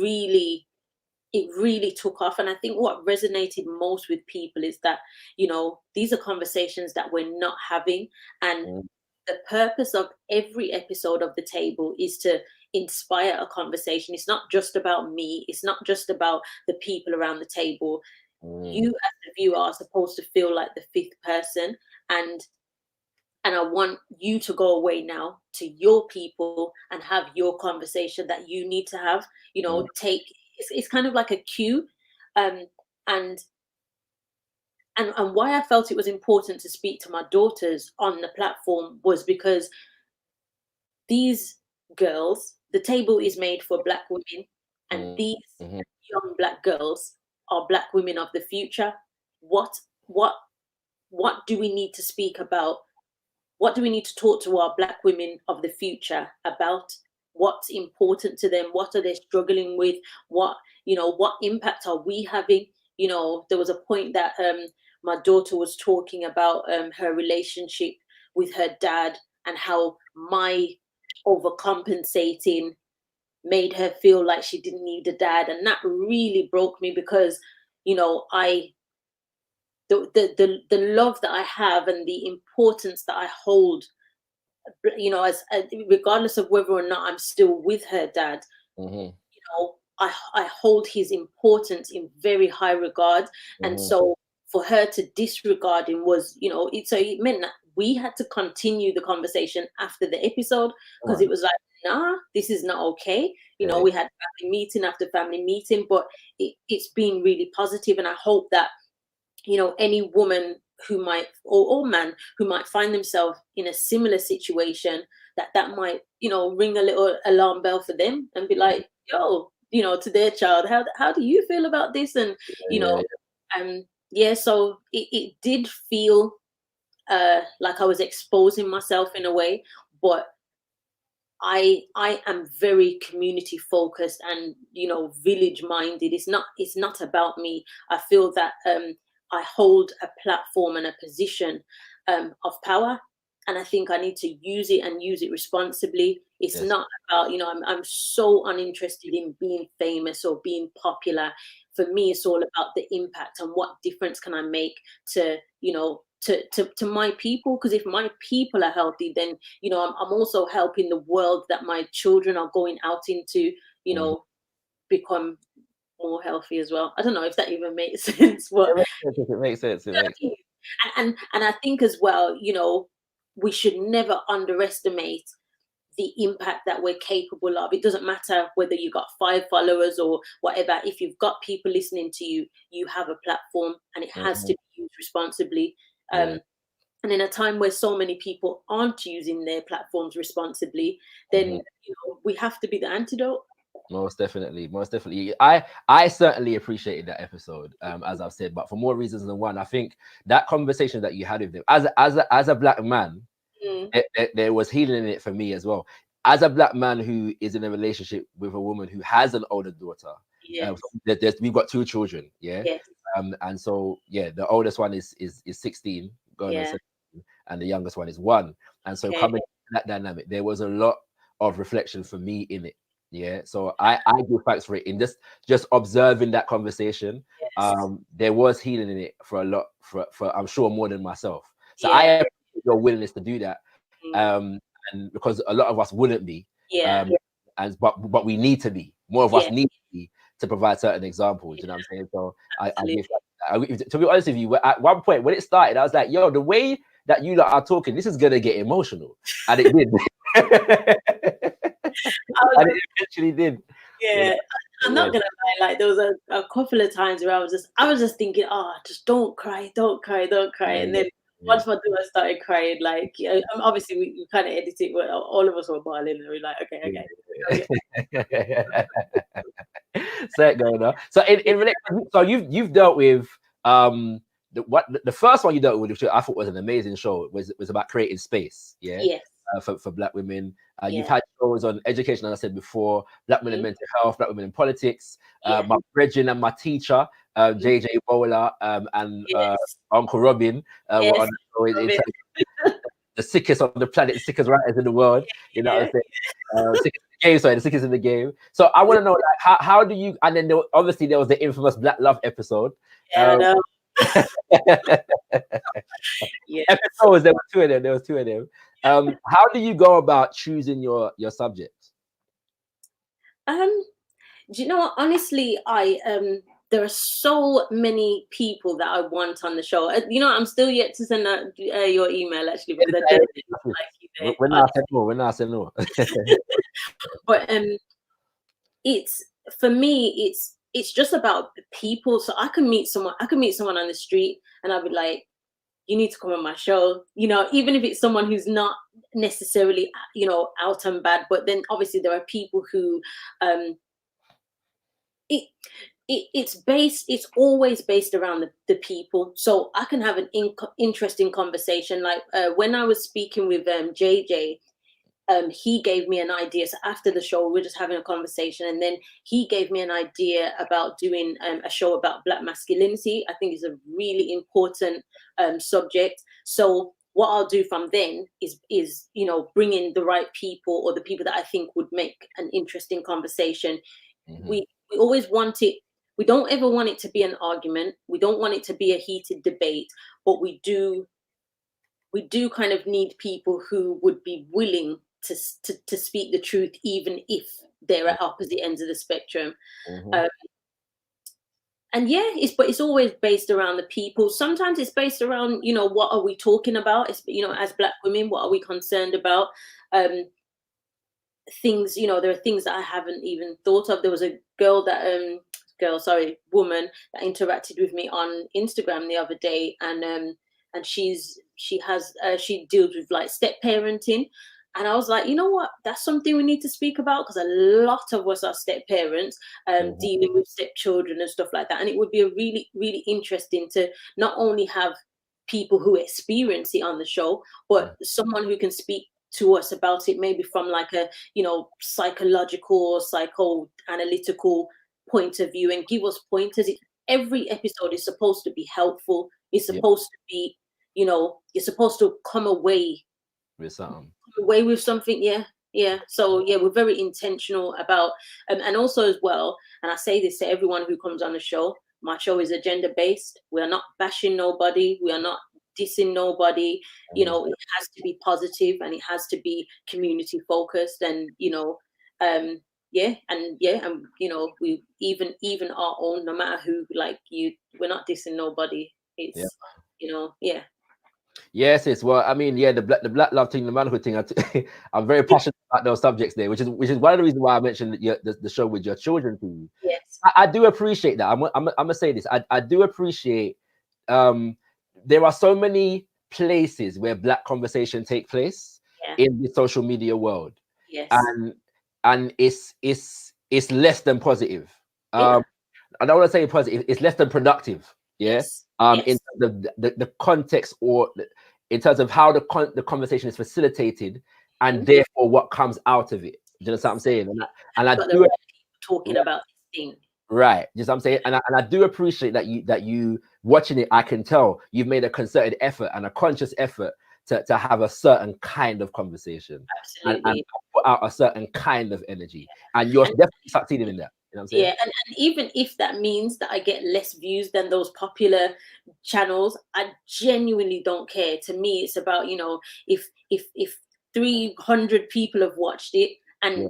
it really took off. And I think what resonated most with people is that, you know, these are conversations that we're not having. And the purpose of every episode of the table is to inspire a conversation. It's not just about me. It's not just about the people around the table. You as the viewer are supposed to feel like the fifth person. And I want you to go away now to your people and have your conversation that you need to have. You know, it's kind of like a cue. And why I felt it was important to speak to my daughters on the platform was because these girls, the table is made for Black women, and these young Black girls are Black women of the future. What do we need to speak about? What do we need to talk to our Black women of the future about? What's important to them? What are they struggling with? What impact are we having? You know, there was a point that my daughter was talking about her relationship with her dad and how my overcompensating made her feel like she didn't need a dad. And that really broke me because, you know, the love that I have and the importance that I hold, you know, as regardless of whether or not I'm still with her dad, you know, I hold his importance in very high regard. And so for her to disregard him was, you know, it meant that we had to continue the conversation after the episode because it was like, nah, this is not okay. You know, we had family meeting after family meeting, but it's been really positive. And I hope that, you know, any woman who might, or man who might find themselves in a similar situation, that might, you know, ring a little alarm bell for them and be like, yo, you know, to their child, how do you feel about this? And, you know, so it did feel like I was exposing myself in a way, but I am very community focused and, you know, village minded. It's not about me. I feel that I hold a platform and a position of power, and I think I need to use it and use it responsibly. It's not about, you know, I'm so uninterested in being famous or being popular. For me, it's all about the impact and what difference can I make to, you know, to my people. Because if my people are healthy, then, you know, I'm also helping the world that my children are going out into, you know, become more healthy as well. I don't know if that even makes sense. But it makes sense. And I think as well, you know, we should never underestimate the impact that we're capable of. It doesn't matter whether you got 5 followers or whatever. If you've got people listening to you, you have a platform, and it has to be used responsibly. And in a time where so many people aren't using their platforms responsibly, then you know, we have to be the antidote. Most definitely. I certainly appreciated that episode, as I've said, but for more reasons than one. I think that conversation that you had with them as a Black man, there was healing in it for me as well. As a Black man who is in a relationship with a woman who has an older daughter, we've got 2 children, and so the oldest one is 16, going on 17, and the youngest one is 1. And so coming to that dynamic, there was a lot of reflection for me in it. So I give thanks for it in just observing that conversation. There was healing in it for a lot, for I'm sure more than myself. So I appreciate your willingness to do that, and because a lot of us wouldn't be, but we need to be. More of us need to be to provide certain examples. You know what I'm saying? So to be honest with you, at one point when it started, I was like, yo, the way that you lot are talking, this is gonna get emotional, and it did. And it eventually did. I'm not gonna lie, like there was a couple of times where I was just thinking, just don't cry, and then once my daughter started crying, like, obviously we kind of edited it, but all of us were bawling, and we're like, okay. So going on. So in relation, so you've dealt with the first one you dealt with, which I thought was an amazing show, was about creating space. Yeah. Yes. For Black women. You've Yeah. had shows on education, as I said before, Black women in mental health, Black women in politics. Yeah. My brethren and my teacher, JJ Bowler, and Yes. Uncle Robin were Yes. on the show the sickest on the planet, the sickest writers in the world. You know what I'm saying? Sickest in the game, sorry, the sickest in the game. So I want to know, like, how do you? And then obviously there was the infamous Black Love episode. Yeah, I know. Yeah. Episodes, there were two of them. How do you go about choosing your subjects? Do you know what? Honestly, there are so many people that I want on the show. You know, I'm still yet to send out your email actually, because I don't like you there. We're not saying no. But it's, for me, it's just about the people. So I can meet someone on the street and I'll be like, you need to come on my show, you know, even if it's someone who's not necessarily, you know, out and bad. But then obviously there are people who it's always based around the people. So I can have an interesting conversation. Like when I was speaking with JJ, he gave me an idea. So after the show, we're just having a conversation, and then he gave me an idea about doing a show about Black masculinity. I think it's a really important subject. So what I'll do from then is you know, bring in the right people, or the people that I think would make an interesting conversation. Mm-hmm. We always want it. We don't ever want it to be an argument. We don't want it to be a heated debate, but we do kind of need people who would be willing to speak the truth, even if they're at opposite ends of the spectrum. Mm-hmm. And yeah, it's always based around the people. Sometimes it's based around, you know, what are we talking about? It's, you know, as Black women, what are we concerned about? Things, you know, there are things that I haven't even thought of. There was a woman that interacted with me on Instagram the other day, and she deals with like step parenting. And I was like, you know what, that's something we need to speak about, because a lot of us are step parents, dealing with stepchildren and stuff like that. And it would be a really, really interesting to not only have people who experience it on the show, but someone who can speak to us about it, maybe from like a, you know, psychological or psychoanalytical point of view, and give us pointers. Every episode is supposed to be helpful. It's supposed to be, you know, you're supposed to come away with something. Yeah. So yeah, we're very intentional about, and also as well, and I say this to everyone who comes on the show, my show is agenda based. We are not bashing nobody. We are not dissing nobody. You know, it has to be positive, and it has to be community focused, and you know, and you know, we even our own, no matter who, like you, we're not dissing nobody. It's you know, Yes, it's, well, I mean, yeah, the black love thing, the manhood thing. I'm very passionate about those subjects there, which is one of the reasons why I mentioned the show with your children to you. Yes, I do appreciate that. I'm gonna say this. I do appreciate. There are so many places where Black conversation take place in the social media world. Yes, and it's less than positive. I don't want to say positive. It's less than productive. Yes. In the context, or in terms of how the conversation is facilitated, and therefore what comes out of it. Do you know what I'm saying? And I do talking about this thing. Right. Just what I'm saying, and I do appreciate that you watching it. I can tell you've made a concerted effort and a conscious effort to have a certain kind of conversation, and put out a certain kind of energy, and you're definitely succeeding in that. You know what I'm saying? Yeah, and even if that means that I get less views than those popular channels, I genuinely don't care. To me, it's about, you know, if 300 people have watched it, and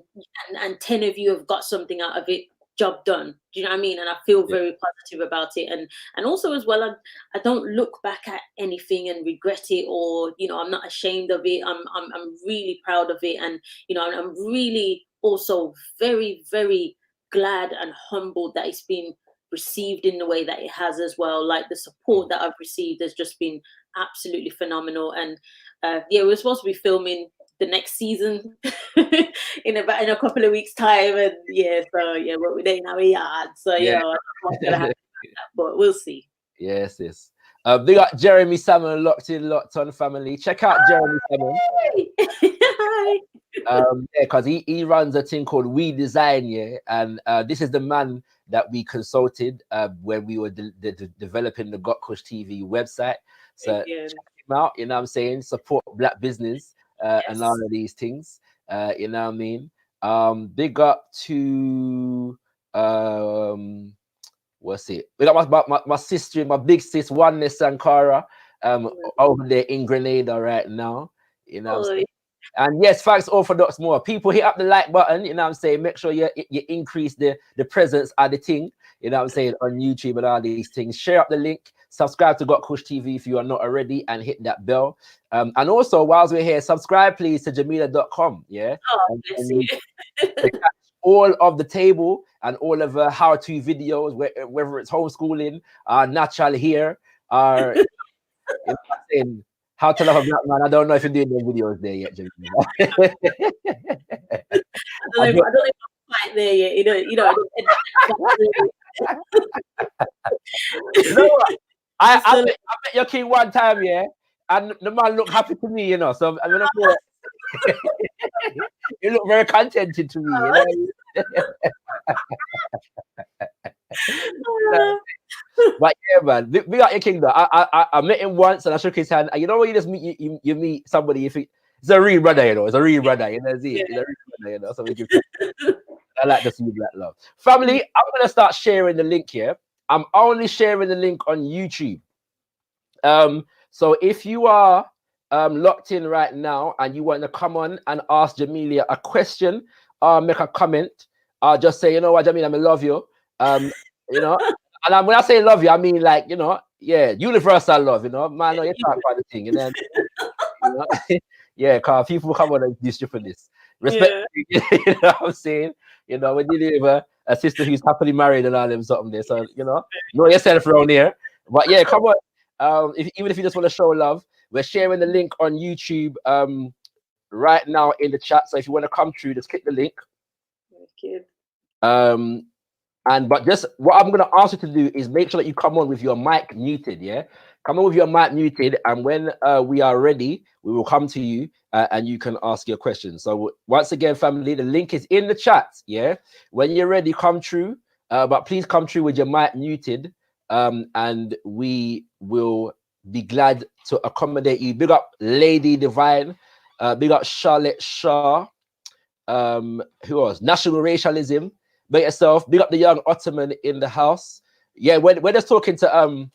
10 of you have got something out of it, job done. Do you know what I mean? And I feel very positive about it. And also as well, I don't look back at anything and regret it, or, you know, I'm not ashamed of it. I'm really proud of it. And, you know, I'm really also very, very glad and humbled that it's been received in the way that it has as well. Like, the support that I've received has just been absolutely phenomenal. And we're supposed to be filming the next season in a couple of weeks' time, and but we're in our yard, so I don't know what's gonna happen, but we'll see. Yes, yes. They got Jeremy Salmon locked on, family. Check out Jeremy Salmon. Hi. Because he runs a thing called We Design, and this is the man that we consulted when we were developing the gotkushTV website. So check him out, you know what I'm saying? Support Black business and all of these things, you know what I mean? Big up to what's it? We got my sister, my big sis, Oneness Sankara, over there in Grenada right now, you know what I'm saying? And yes, thanks Orthodox more. People hit up the like button, you know what I'm saying? Make sure you increase the presence of the thing, you know what I'm saying, on YouTube and all these things. Share up the link, subscribe to GotKushTV if you are not already, and hit that bell. And also, whilst we're here, subscribe please to Jamelia.com, yeah? And catch all of the table and all of how-to videos, whether it's homeschooling, natural hair, or you know what I'm saying, how to love a black man. I don't know if you're doing the videos there yet, Jamelia. I don't know if I'm quite there yet. You know. You know what? I met your king one time, yeah, and the man looked happy to me, you know. So I mean, he looked very contented to me, you know. But yeah, man, we got your king though. I met him once and I shook his hand. And you know when you just meet you meet somebody, if it's a real brother, you know, it's a real brother, you know, it's a real brother, you know. So we give I like to see black love. Family, I'm gonna start sharing the link here. I'm only sharing the link on YouTube. So if you are locked in right now and you want to come on and ask Jamelia a question or make a comment, just say, you know what, Jamelia, I love you. You know, and when I say love you, I mean like, you know, yeah, universal love, you know, man, you talk about the thing, and then you know, yeah, cause people come on and do stupid for this. Respect, you know what I'm saying? You know, when you live a sister who's happily married and all them something there, so you know yourself around here. But yeah, come on. Even if you just want to show love, we're sharing the link on YouTube right now in the chat. So if you want to come through, just click the link. But just what I'm gonna ask you to do is make sure that you come on with your mic muted, yeah? Come on with your mic muted, and when we are ready, we will come to you and you can ask your questions. So once again, family, the link is in the chat, yeah? When you're ready, come through, but please come through with your mic muted, and we will be glad to accommodate you. Big up Lady Divine, big up Charlotte Shaw, who else? National Racialism. By yourself, big up the young Ottoman in the house. Yeah, we're just talking to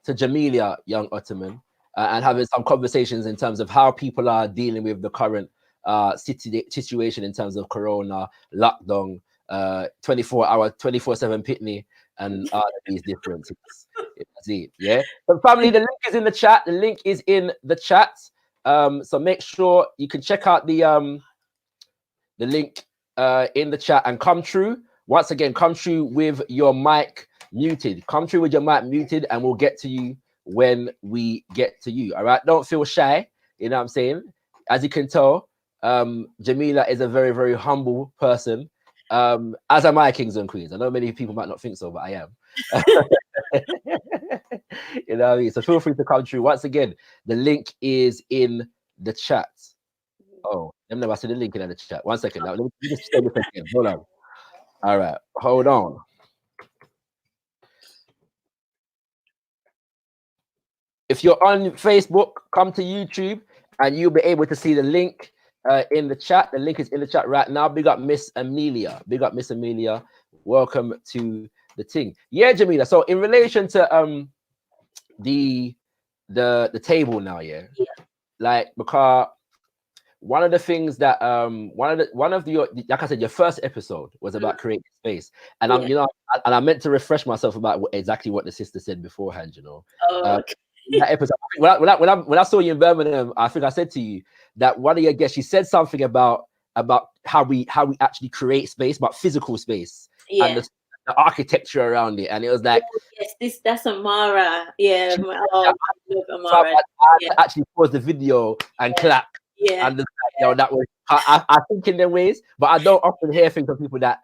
Jamelia, young Ottoman, and having some conversations in terms of how people are dealing with the current situation in terms of Corona, lockdown, 24-hour, 24/7 pitney, and all of these different things. Yeah. So family, the link is in the chat. The link is in the chat. So make sure you can check out the link in the chat and come through. Once again, come through with your mic muted. Come through with your mic muted, and we'll get to you when we get to you. All right, don't feel shy. You know what I'm saying? As you can tell, Jamelia is a very, very humble person. As am I, kings and queens. I know many people might not think so, but I am. You know what I mean? So feel free to come through. Once again, the link is in the chat. Oh, let me know. I see the link in the chat. 1 second. Now, let me just stay with again. Hold on. All right. Hold on. If you're on Facebook, come to YouTube and you'll be able to see the link in the chat. The link is in the chat right now. Big up Miss Amelia. Big up Miss Amelia. Welcome to the thing. Yeah, Jamelia. So in relation to the table now, yeah. Like, because one of the things that one of your, like I said, your first episode was about creating space, and I'm, you know, and I meant to refresh myself about exactly what the sister said beforehand, you know. That episode, when I saw you in Birmingham, I think I said to you that one of your guests, she said something about how we actually create space, about physical space, and the architecture around it, and it was like, yes, that's Amara, yeah. I love Amara. So I had to actually pause the video and clap. Yeah. And you know, that was I think in their ways, but I don't often hear things from people that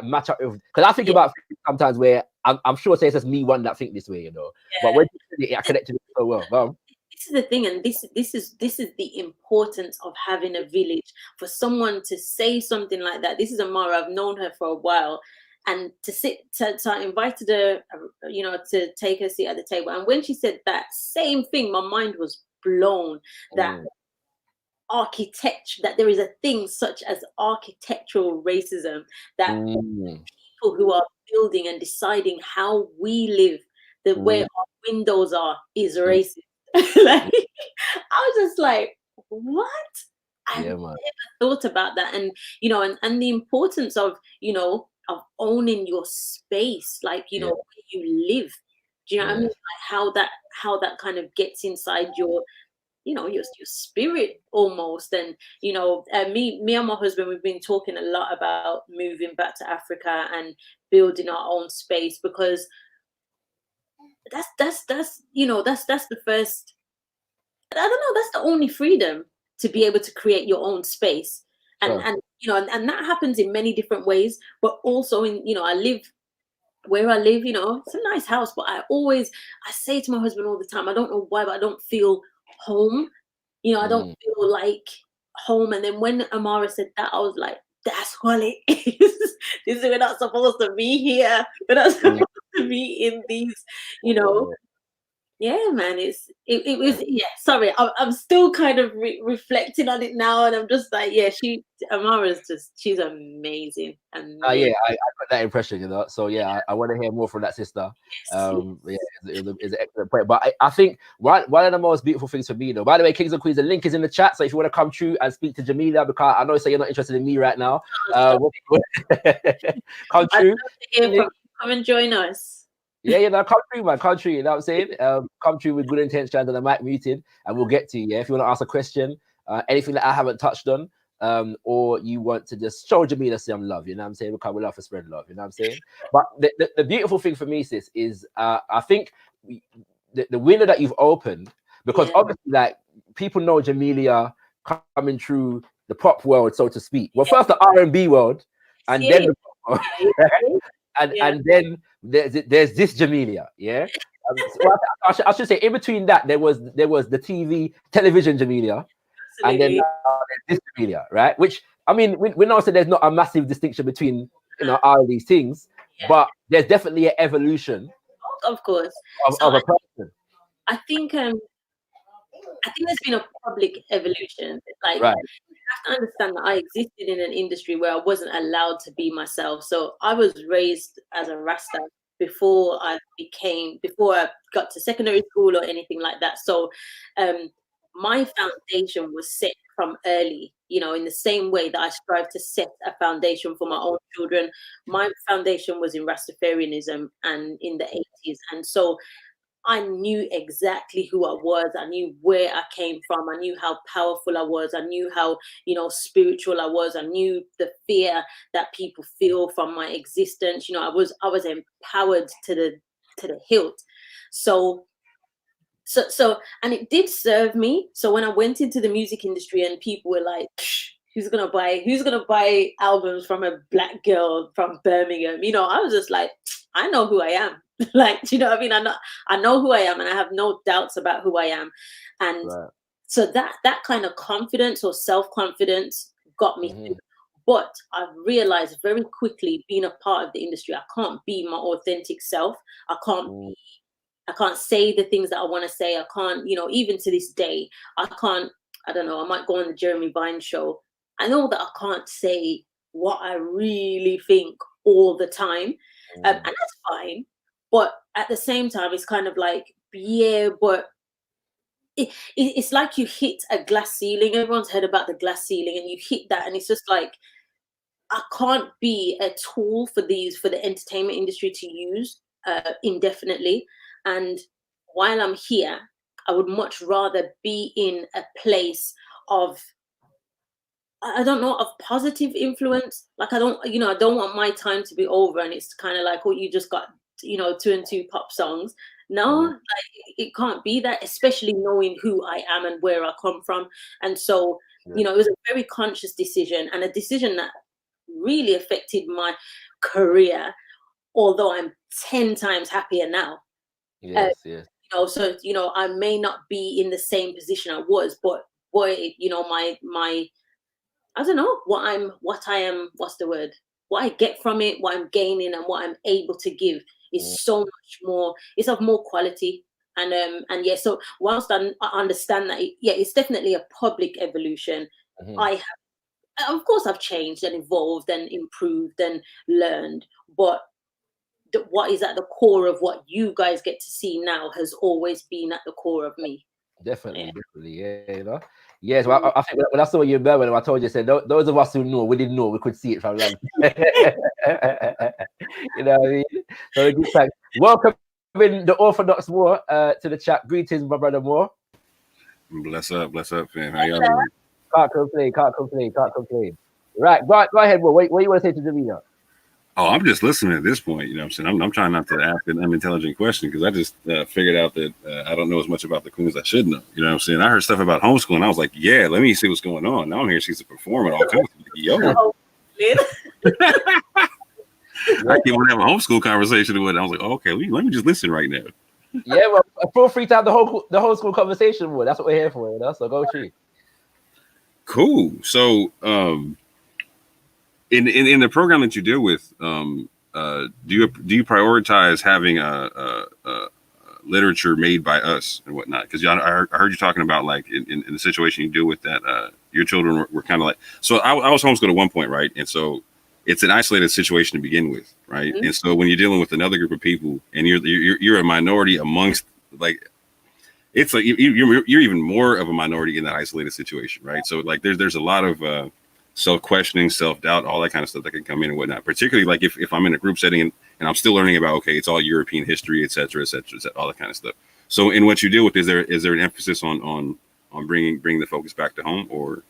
match up with, because I think about things sometimes where I'm sure it's just me one that think this way, you know. But when you said it, I connected it so well. This is the thing, and this is the importance of having a village. For someone to say something like that, this is Amara. I've known her for a while, and I invited her, you know, to take her seat at the table. And when she said that same thing, my mind was blown. That architecture, that there is a thing such as architectural racism, that people who are building and deciding how we live, the way our windows are, is racist. Like, I was just like, what? I never thought about that. And you know, and the importance of, you know, of owning your space, like, you know, where you live. Do you know what I mean? Like how that kind of gets inside your, you know, your spirit almost. And you know, me and my husband, we've been talking a lot about moving back to Africa and building our own space, because that's you know, that's the first, I don't know, that's the only freedom, to be able to create your own space. And you know, and that happens in many different ways, but also in, you know, I live where I live, you know, it's a nice house, but I say to my husband all the time, I don't know why, but I don't feel home. You know, I don't feel like home. And then when Amara said that, I was like, that's what it is. We're not supposed to be here. We're not supposed to be in these, you know. Yeah, man, it was, sorry, I'm still kind of reflecting on it now, and I'm just like, Amara's she's amazing. I got that impression, you know. So I want to hear more from that sister. It's an excellent point. But I think one of the most beautiful things for me, though, by the way, Kings and Queens, the link is in the chat. So if you want to come through and speak to Jamelia, because I know you say you're not interested in me right now, come through. Come and join us. No, come through, man. Come through, you know what I'm saying? Come through with good intentions and the mic muted, and we'll get to you. If you want to ask a question, anything that I haven't touched on, or you want to just show Jamelia some love, you know what I'm saying? Because we love to spread love, you know what I'm saying? But the beautiful thing for me, sis, is I think the window that you've opened, because obviously, like, people know Jamelia coming through the pop world, so to speak. Well, first the R&B world, and then the pop world. And then there's this Jamelia, so I should say in between that there was the television Jamelia, and then this Jamelia, right? Which, I mean, we know that there's not a massive distinction between, you know, all these things, but there's definitely an evolution, of course, of a person. I think there's been a public evolution. Like, you have to understand that I existed in an industry where I wasn't allowed to be myself. So I was raised as a Rasta before I got to secondary school or anything like that. So my foundation was set from early, you know, in the same way that I strive to set a foundation for my own children. My foundation was in Rastafarianism and in the 80s. And so I knew exactly who I was. I knew where I came from. I knew how powerful I was. I knew how, you know, spiritual I was. I knew the fear that people feel from my existence. You know, I was empowered to the hilt. So, and it did serve me. So when I went into the music industry and people were like, who's gonna buy albums from a black girl from Birmingham? You know, I was just like, I know who I am. Like, do you know what I mean? I know who I am, and I have no doubts about who I am. And so that kind of confidence or self-confidence got me through. But I realized very quickly, being a part of the industry, I can't be my authentic self. I can't say the things that I want to say. I can't, you know, even to this day, I don't know, I might go on the Jeremy Vine show. I know that I can't say what I really think all the time. And that's fine. But at the same time, it's kind of like, but it's like you hit a glass ceiling. Everyone's heard about the glass ceiling, and you hit that, and it's just like, I can't be a tool for the entertainment industry to use indefinitely. And while I'm here, I would much rather be in a place of, I don't know, of positive influence. Like, I don't want my time to be over and it's kind of like, oh, you just got, you know, 2 and 2 pop songs. No, like, it can't be that, especially knowing who I am and where I come from. And so You know, it was a very conscious decision, and a decision that really affected my career, although I'm 10 times happier now. Yes. You know, so, you know, I may not be in the same position I was, but boy, you know, my I don't know what I get from it, what I'm gaining, and what I'm able to give is so much more. It's of more quality. And yeah, so whilst I understand that, it's definitely a public evolution. I have, of course, I've changed and evolved and improved and learned, but what is at the core of what you guys get to see now has always been at the core of me. Definitely, yeah, you know. Yes, well, I think when I saw you in Birmingham, I told you, said those of us who know, we didn't know, we could see it from London. You know what I mean? So good thanks. Welcome in the Orthodox Moore to the chat. Greetings, my brother Moore. Bless up, fam. How y'all doing? Can't complain. Right, go ahead, Moore. What you want to say to Jamelia? Oh, I'm just listening at this point. You know what I'm saying? I'm trying not to ask an unintelligent question because I just figured out that I don't know as much about the queen as I should know. You know what I'm saying? I heard stuff about homeschooling. I was like, yeah, let me see what's going on. Now I'm here. She's a performer. All kinds of yo. I can't want to have a homeschool conversation with it. I was like, oh, okay, let me just listen right now. Yeah, well, feel free to have the whole school conversation with. That's what we're here for, you know? So go shoot. Cool. So, in the program that you deal with, do you prioritize having a literature made by us and whatnot? Because I heard you talking about like in the situation you deal with that your children were kind of like. So I was homeschooled at one point, right? And so it's an isolated situation to begin with, right? And so when you're dealing with another group of people and you're a minority amongst, like, it's like you're even more of a minority in that isolated situation, right? So like there's a lot of self-questioning, self-doubt, all that kind of stuff that can come in and whatnot. Particularly like if I'm in a group setting and I'm still learning about, okay, it's all European history, et cetera, all that kind of stuff. So in what you deal with, is there an emphasis on bringing the focus back to home, or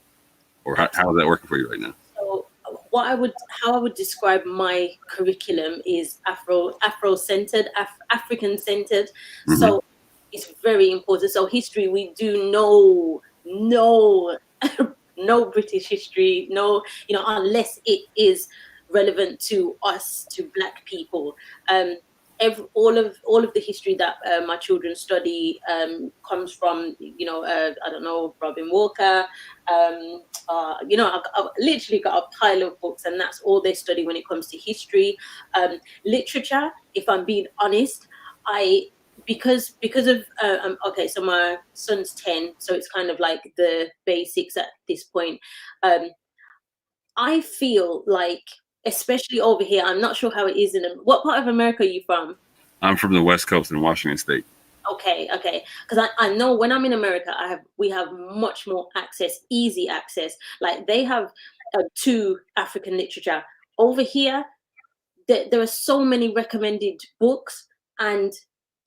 how is that working for you right now? So how I would describe my curriculum is Afro-centered, African-centered. So it's very important. So history, we do no British history, no, you know, unless it is relevant to us, to Black people. All of the history that my children study comes from, you know, I don't know, Robin Walker. You know, I've literally got a pile of books, and that's all they study when it comes to history. Literature, if I'm being honest, because of okay, so my son's 10, so it's kind of like the basics at this point. I feel like, especially over here, I'm not sure how it is what part of America are you from? I'm from the West Coast in Washington State. Okay, because I know when I'm in America, we have much more access, easy access. Like they have to African literature. Over here, there are so many recommended books, and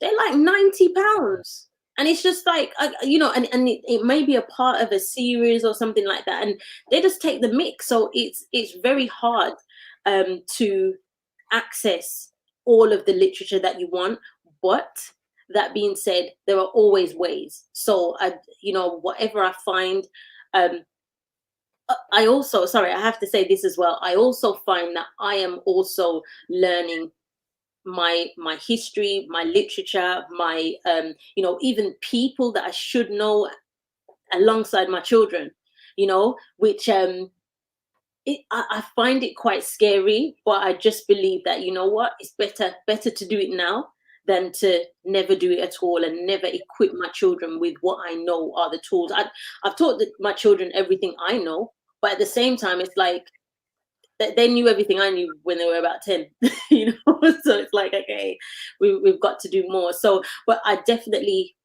they're like £90, and it's just like you know, and it may be a part of a series or something like that, and they just take the mix. So it's very hard to access all of the literature that you want. But that being said, there are always ways. So you know, whatever I find. I also, sorry, I have to say this as well. I also find that I am also learning my history, my literature, my you know, even people that I should know alongside my children, you know, which I find it quite scary, but I just believe that, you know what, it's better to do it now than to never do it at all and never equip my children with what I know are the tools. I've taught my children everything I know, but at the same time, it's like they knew everything I knew when they were about 10, you know. So it's like, okay, we've got to do more. So, but I definitely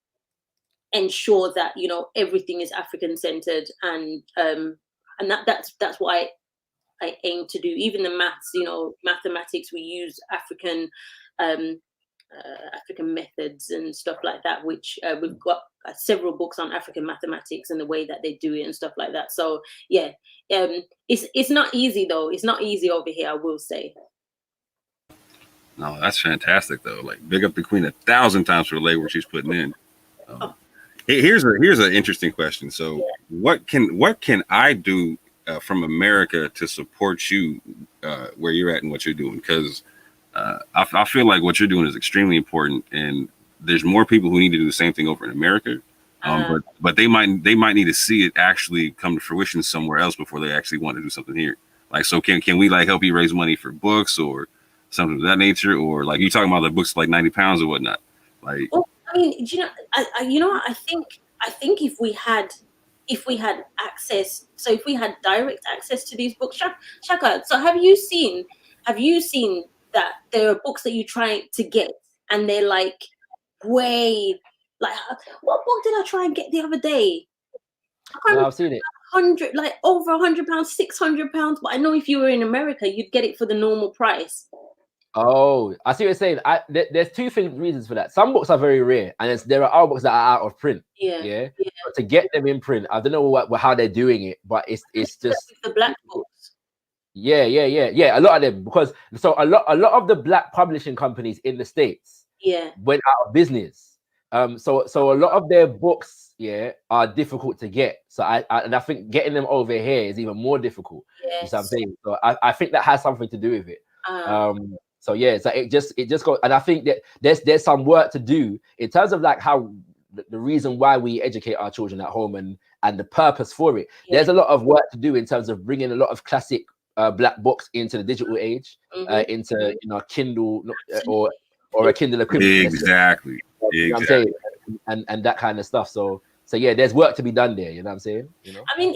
ensure that, you know, everything is African centered, and that's what I aim to do. Even the maths, you know, mathematics, we use African methods and stuff like that, which we've got several books on African mathematics and the way that they do it and stuff like that. So yeah, it's not easy though. It's not easy over here, I will say. No, that's fantastic though. Like, big up the queen 1,000 times for the labor she's putting in. Here's an interesting question. So, what can I do from America to support you where you're at and what you're doing? Because I feel like what you're doing is extremely important, and there's more people who need to do the same thing over in America. But they might need to see it actually come to fruition somewhere else before they actually want to do something here. Like, so can we like help you raise money for books or something of that nature, or like you talking about the books like 90 pounds or whatnot? Like, well, I mean, you know, I think if we had access, so if we had direct access to these books, Shaka, so have you seen that there are books that you try to get and they're like way, like, what book did I try and get the other day? No, I've seen it. Like over £100, £600, but I know if you were in America, you'd get it for the normal price. Oh, I see what you're saying. There's two reasons for that. Some books are very rare, and there are other books that are out of print. Yeah. But to get them in print, I don't know how they're doing it, but it's just the black books. Yeah. A lot of them, because so a lot of the black publishing companies in the States went out of business. So a lot of their books are difficult to get. So I think getting them over here is even more difficult. Yes. You know what I'm saying? So I think that has something to do with it. So it just goes, and I think that there's some work to do in terms of like how the reason why we educate our children at home and the purpose for it. There's a lot of work to do in terms of bringing a lot of classic black books into the digital age, into Kindle or a Kindle equivalent. Exactly. You know what I'm saying? And that kind of stuff. So there's work to be done there. You know what I'm saying? I mean,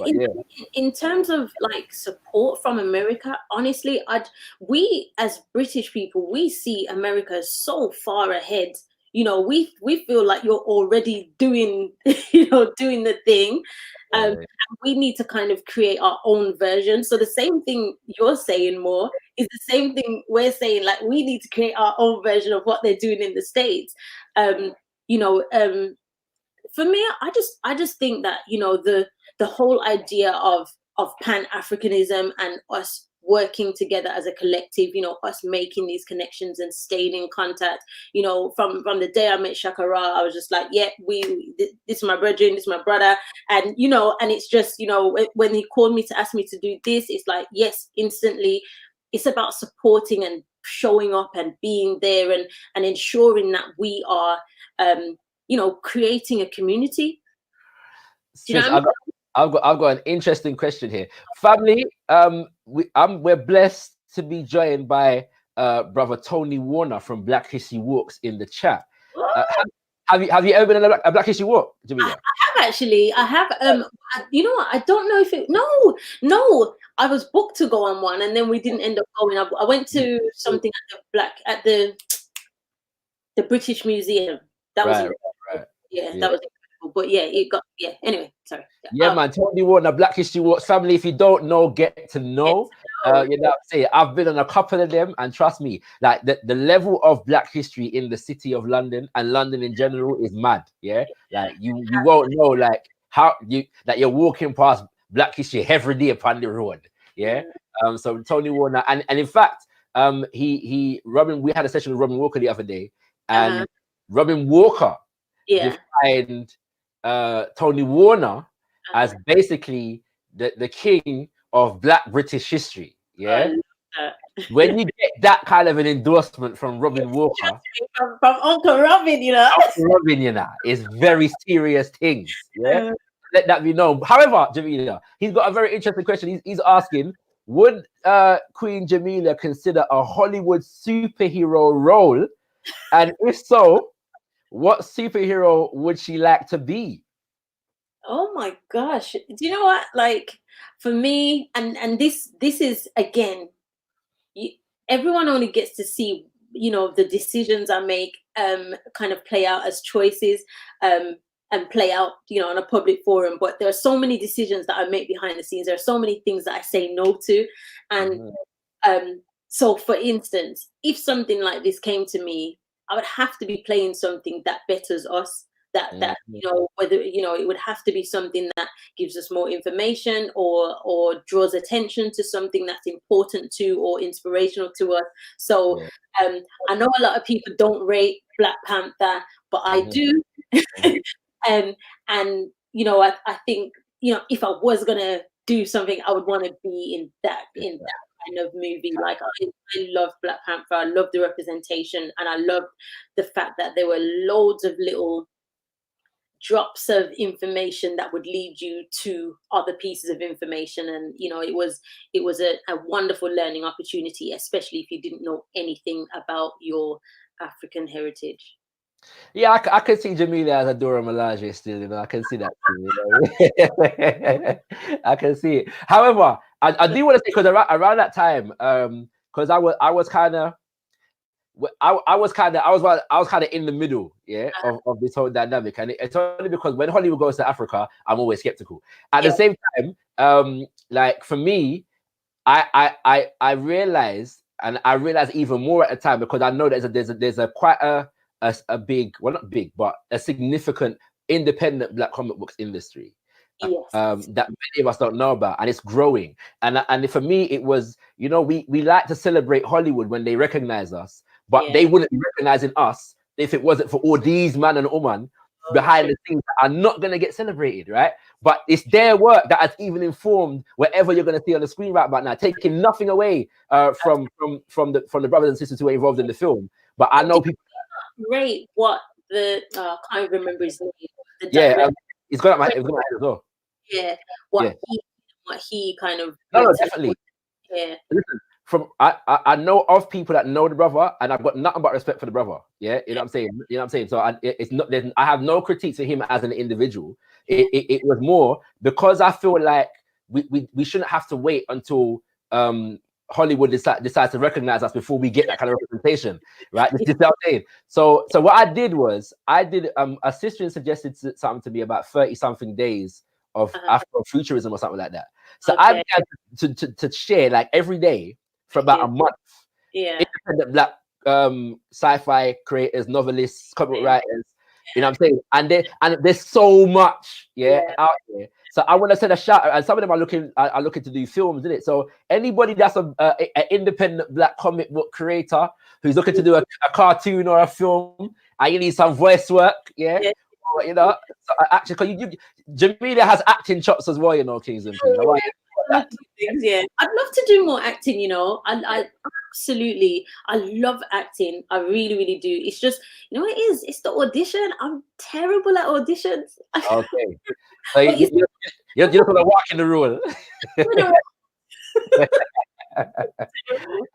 in terms of like support from America, honestly, we as British people, we see America so far ahead. We feel like you're already doing, doing the thing. We need to kind of create our own version. So the same thing you're saying more is the same thing we're saying. Like, we need to create our own version of what they're doing in the States. For me, I just think that the whole idea of Pan-Africanism and us working together as a collective, us making these connections and staying in contact, from the day I met Shakara, I was just like, this is my brother, this is my brother, and and it's just when he called me to ask me to do this, it's like, yes, instantly, it's about supporting and showing up and being there and ensuring that we are creating a community. I've got an interesting question here, family. We're blessed to be joined by brother Tony Warner from Black History Walks in the chat. Have you ever been on a Black History Walk, Jamelia? I have actually. I have. You know what? I don't know if it. No. I was booked to go on one, and then we didn't end up going. I went to something at the British Museum. That was incredible. Right. Yeah, that was incredible. But anyway, sorry. Man, Tony Warner, Black History Walks family. If you don't know, get to know. I've been on a couple of them, and trust me, like the level of Black history in the city of London and London in general is mad. Yeah, like you won't know like how you're walking past Black history every day upon the road. Yeah. So Tony Warner, and in fact, Robin, we had a session with Robin Walker the other day, and Robin Walker defined Tony Warner as basically the king of Black British history. Yeah. When you get that kind of an endorsement from Robin Walker, from Uncle Robin, Uncle Robin, is very serious things. Yeah. Let that be known. However, Jamelia, he's got a very interesting question. He's asking, would Queen Jamelia consider a Hollywood superhero role? And if so, what superhero would she like to be? Oh my gosh. Do you know what? Like, for me, and this is, again, everyone only gets to see, the decisions I make kind of play out as choices and play out, on a public forum. But there are so many decisions that I make behind the scenes. There are so many things that I say no to. And so, for instance, if something like this came to me, I would have to be playing something that betters us. That whether it would have to be something that gives us more information or draws attention to something that's important to or inspirational to us. So I know a lot of people don't rate Black Panther, but I do. And you know, I think, you know, if I was gonna do something, I would want to be in that kind of movie. Like I love Black Panther. I love the representation, and I love the fact that there were loads of little drops of information that would lead you to other pieces of information. And you know, it was a wonderful learning opportunity, especially if you didn't know anything about your African heritage. Yeah, I can see Jamelia as a Dora Milaje still, you know. I can see that too, you know? I can see it. However, I do want to say, because around that time, because I was kind of in the middle, yeah, of this whole dynamic, and it's only because when Hollywood goes to Africa, I'm always skeptical. At the same time, like for me, I realized, and I realized even more at the time, because I know there's a quite a big, well, not big, but a significant independent Black comic books industry. That many of us don't know about, and it's growing. And for me, it was, you know, we like to celebrate Hollywood when they recognize us, but they wouldn't be recognizing us if it wasn't for all these man and woman behind the scenes that are not going to get celebrated, right? But it's their work that has even informed whatever you're going to see on the screen right about now, taking nothing away from the brothers and sisters who are involved in the film. But I know people. Great, what the I can't remember his name. It's got my head as well. Yeah, what he kind of. No, definitely. Yeah. Listen, I know of people that know the brother, and I've got nothing but respect for the brother. Yeah, you know what I'm saying. You know what I'm saying. So I have no critiques of him as an individual. It was more because I feel like we shouldn't have to wait until Hollywood decides to recognize us before we get that kind of representation, right? This is what I'm saying. So what I did was a sister suggested something to me about 30-something days of Afrofuturism or something like that. So I began to share like every day for about a month. Independent Black sci-fi creators, novelists, comic writers. You know what I'm saying? And there's so much out there. So I want to send a shout out, and some of them are looking to do films, isn't it? So anybody that's an independent Black comic book creator who's looking to do a cartoon or a film, and you need some voice work, or, you know. So actually, because Jamelia has acting chops as well, you know, Kings and Queens. Yeah, I'd love to do more acting. You know, I absolutely, I love acting. I really, really do. It's just, you know, it's the audition. I'm terrible at auditions. Okay. So you just want to walk in the role.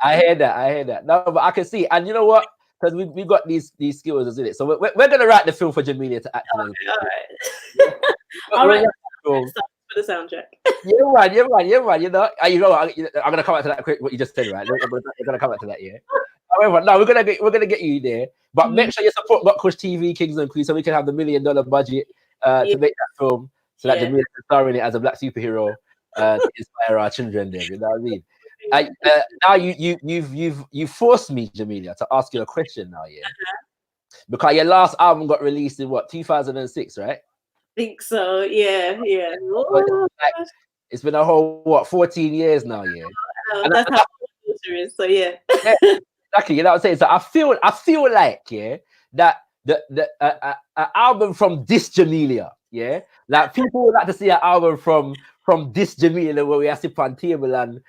I hear that. No, but I can see, and you know what? Because we got these skills, isn't it? So we're gonna write the film for Jamelia to act in. All right. For the soundtrack. Yeah, man. You know, I'm gonna come back to that quick. What you just said, right? We're gonna come back to that, yeah. However, no, we're gonna get you there, but make sure you support gotkushTV, Kings and Queens, so we can have the $1 million budget to make that film, so that Jamelia can star in it as a Black superhero to inspire our children there. You know what I mean? Now you've forced me, Jamelia, to ask you a question now, because your last album got released in 2006, right? I think so. Yeah. It's been a whole 14 years now, and that's how it is. So exactly. You know what I'm saying? So I feel like that the album from this Jamelia, like people would like to see an album from this Jamelia where we are sitting on table and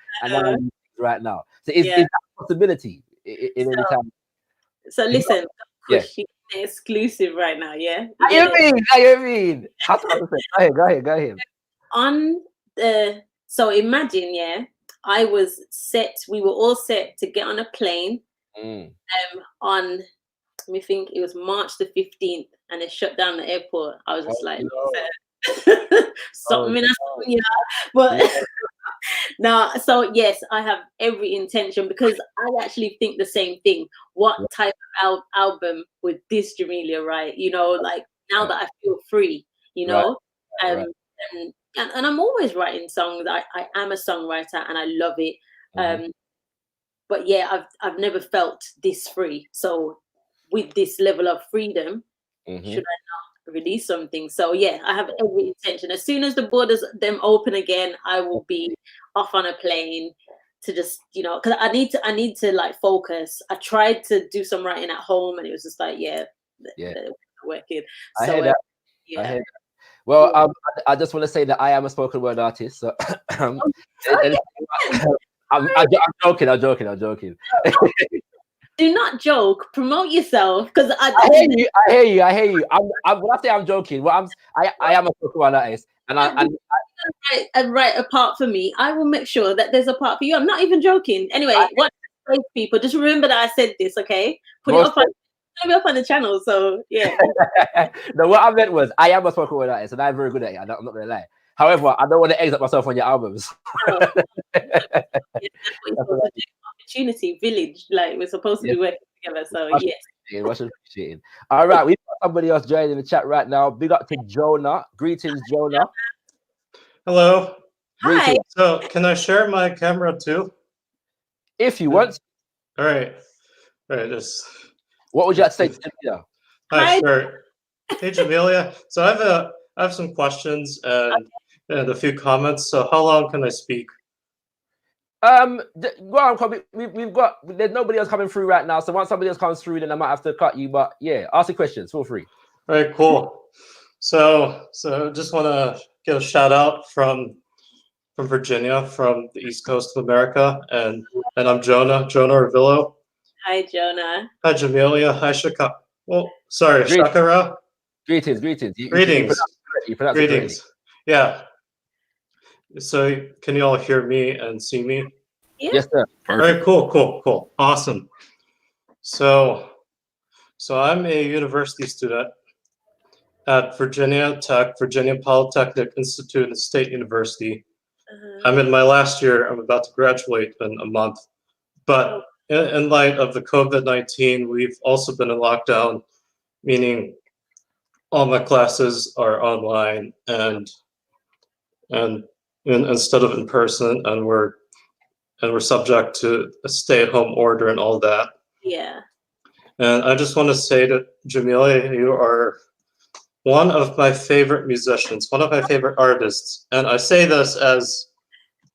right now. So is that a possibility in any time? So listen, she's exclusive right now, How you mean? How to say? Go ahead. So imagine, I was set. We were all set to get on a plane. On, let me think, it was March the 15th, and it shut down the airport. I was just but now, so yes, I have every intention, because I actually think the same thing. What type of album would this Jamelia write? You know, like now that I feel free, you know, and I'm always writing songs. I am a songwriter and I love it. But I've never felt this free. So with this level of freedom, should I not release something? So I have every intention. As soon as the borders them open again, I will be off on a plane to just, you know, because I need to like focus. I tried to do some writing at home, and it was just like working. I hear that. I hear that. Well, I just want to say that I am a spoken word artist. So I'm joking. I'm joking. Do not joke. Promote yourself, because I hear you. When I say I'm joking, I am a spoken word artist, and right a part for me. I will make sure that there's a part for you. I'm not even joking. Anyway, what people just remember that I said this, okay? Put it up on the channel. So yeah. No, what I meant was I am a spoken word artist, and I'm very good at it. I'm not gonna lie. However, I don't want to exit myself on your albums. Opportunity village, like we're supposed to be working together. So yes. Much appreciated. All right, we've got somebody else joining the chat right now. Big up to Jonah. Greetings, Jonah. Hello. Hi. So can I share my camera too? If you want. All right. What would you like to say to Jamelia? Hi, sure. Hey, Jamelia. So I have some questions and a few comments. So how long can I speak? Well, there's nobody else coming through right now. So once somebody else comes through, then I might have to cut you. But yeah, ask the questions. Feel free. All right, cool. So just want to give a shout out from Virginia, from the East Coast of America, and I'm Jonah Orvillo. Hi, Jonah. Hi, Jamelia. Hi, Shaka. Well, sorry, Shakara. Greetings. Greetings. You pronounce Greetings. Yeah. So can you all hear me and see me? Yeah. Yes, sir. Perfect. All right, cool. Awesome. So I'm a university student at Virginia Polytechnic Institute and State University. I'm in my last year. I'm about to graduate in a month. But in light of the COVID-19, we've also been in lockdown, meaning all my classes are online and instead of in person, and we're subject to a stay-at-home order and all that. Yeah. And I just want to say to Jamelia, you are one of my favorite musicians, one of my favorite artists, and I say this as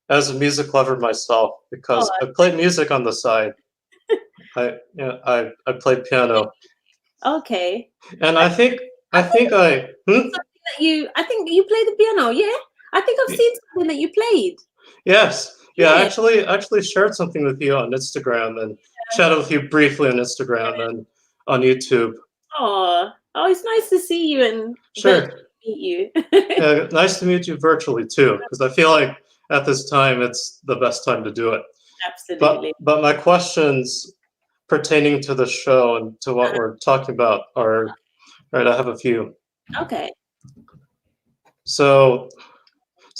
a music lover myself, because I play music on the side. I play piano. Okay. And I think I think you play the piano. Yeah. I think I've seen something that you played. Yes. Yeah. I actually shared something with you on Instagram and chatted with you briefly on Instagram and on YouTube. Oh, it's nice to see you and meet you. Yeah, nice to meet you virtually too, because I feel like at this time it's the best time to do it. Absolutely. But my questions pertaining to the show and to what we're talking about are, right, I have a few. Okay. So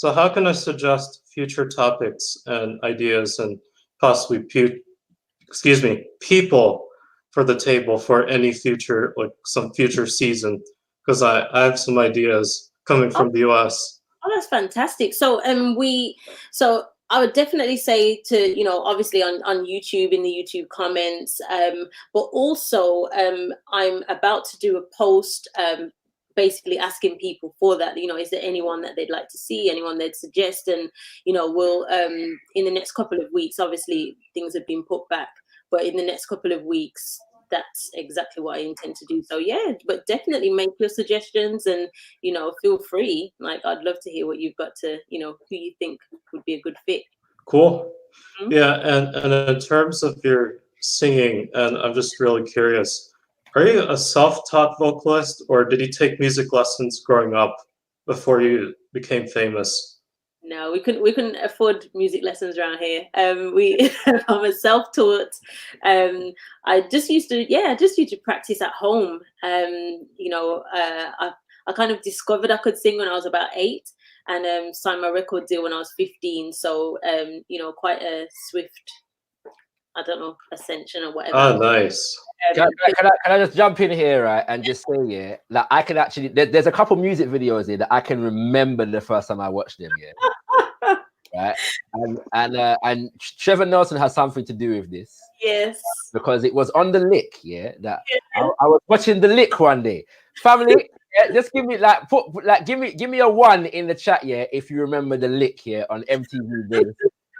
how can I suggest future topics and ideas and possibly people for the table for any future, like some future season? Because I have some ideas coming from the US. Oh, that's fantastic. So I would definitely say to, obviously on YouTube, in the YouTube comments, but also I'm about to do a post basically asking people for that, is there anyone that they'd like to see, anyone they'd suggest? And, we'll in the next couple of weeks, obviously things have been put back, but in the next couple of weeks, that's exactly what I intend to do. So yeah, but definitely make your suggestions and, feel free. Like, I'd love to hear what you've got to, who you think would be a good fit. Cool. Mm-hmm. Yeah. And in terms of your singing, and I'm just really curious, are you a self-taught vocalist, or did you take music lessons growing up before you became famous? No, we couldn't afford music lessons around here. I'm a self-taught. I just used to practice at home. I kind of discovered I could sing when I was about 8, and signed my record deal when I was 15. So quite a swift, ascension or whatever. Oh, nice. Can I just jump in here, right, and just say, that I can actually, there's a couple music videos here that I can remember the first time I watched them, right, and Trevor Nelson has something to do with this. Yes, because it was on the Lick, that I was watching the Lick one day. Family, just give me give me a 1 in the chat, if you remember the Lick on MTV days,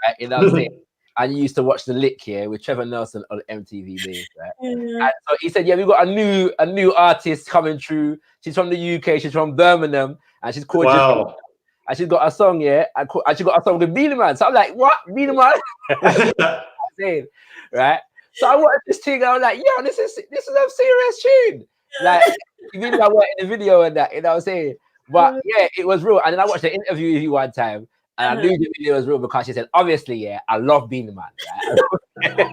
right? You know what I'm saying? and you used to watch The Lick here with Trevor Nelson on MTV Base, right? Yeah. And so he said, yeah, we've got a new artist coming through. She's from the UK, she's from Birmingham, and she's called Wow. and she's got a song, yeah, and she got a song with Beanie Man. So I'm like, what? Beanie Man? Saying, right? So I watched this thing, I was like, yo, this is a serious tune. Like, Beanie Man worked in the video and that, you know what I'm saying? But yeah, it was real. And then I watched an interview with you one time, and I knew the video was real because she said, obviously, yeah, I love Beanie Man. Right?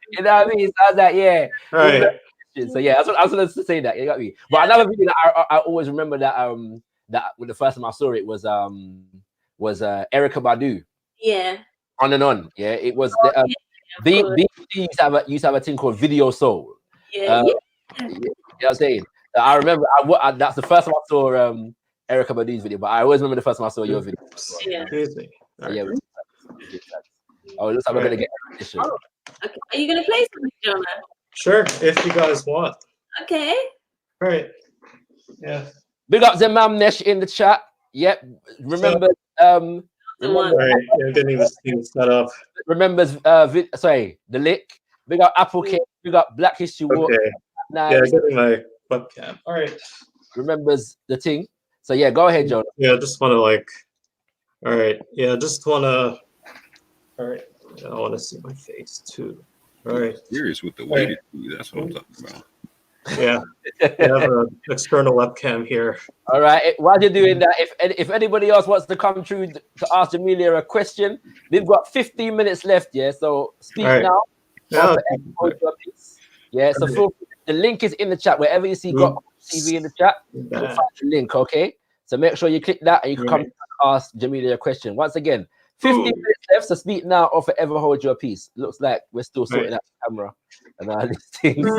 You know what I mean? So I was like, yeah. Right. So yeah, I was going to say that. You got me. But another video that I always remember that that when the first time I saw it was Erykah Badu. Yeah. On and On. Yeah, it was used to have a thing called Video Soul. Yeah. You know what I'm saying? I remember that's the first time I saw Erykah Badu's video, but I always remember the first time I saw your video. Yeah. So, yeah. Oh, it looks like we're gonna get an edition. Oh, okay. Are you gonna play something, Jonah? Sure, if you guys want. Okay. Right. Yeah. Big up the Mamnesh in the chat. Yep. Remember Right. Yeah, getting this thing set up. Remembers the Lick. Big up Apple Cake. Big up Black History Walk. Okay. Yeah, getting my webcam. All right. Remembers the thing. So yeah, go ahead, Jonah. Yeah, I just want to all right. Yeah, just want to. All right. I want to see my face too. All right. Serious with the weighted food. That's what I'm talking about. Yeah. I have an external webcam here. All right. While you're doing that, if anybody else wants to come through to ask Jamelia a question, we've got 15 minutes left. Yeah. So speak now. Yeah. So feel free. The link is in the chat. Wherever you see gotkushTV in the chat, you'll find the link. Okay. So make sure you click that and you can come and ask Jamelia a question. Once again, 15 minutes left, so speak now or forever hold your peace. Looks like we're still sorting out the camera and all these things.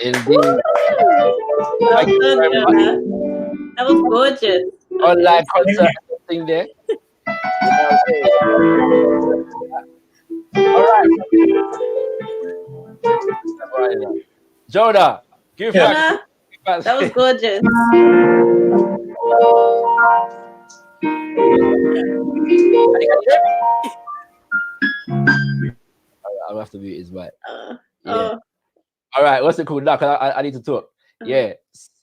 Indeed. Well done, Jonah. That was gorgeous. Online concert thing there. All right. Jonah, give back. That was gorgeous. I'll have to mute his mic. Oh. All right, what's it called now? 'Cause I need to talk. Yeah.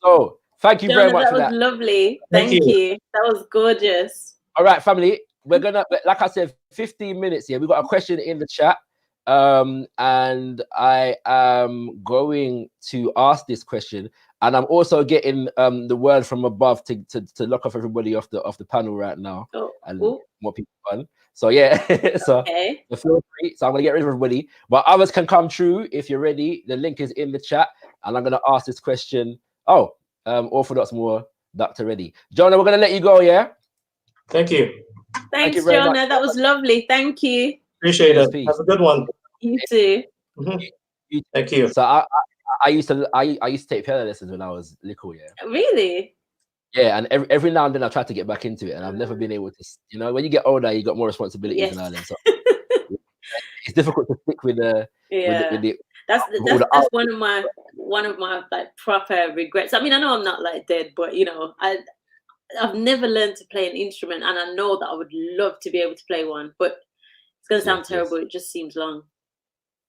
So thank you very Jonah, much that for was that. lovely. Thank Thank you. you. That was gorgeous. All right, family. We're gonna, like I said, 15 minutes here. We got a question in the chat. And I am going to ask this question. And I'm also getting the word from above to lock off everybody off the panel right now. And more people on. So yeah, so feel free. So I'm gonna get rid of everybody, but others can come through if you're ready. The link is in the chat, and I'm gonna ask this question. Orthodox more, Dr. Reddy. Jonah, we're gonna let you go, yeah? Thank you. Thanks, you very Jonah. much. That was lovely. Thank you. Appreciate Yes, it. peace. Have a good one. You too. Thank you. So I used to take piano lessons when I was little, yeah. Really? Yeah, and every now and then I try to get back into it, and I've never been able to. You know, when you get older, you got more responsibilities Yes. and all that. So it's difficult to stick with the. Yeah. With the That's one of my like proper regrets. I mean, I know I'm not like dead, but you know, I've never learned to play an instrument, and I know that I would love to be able to play one, but it's gonna sound terrible. It just seems long.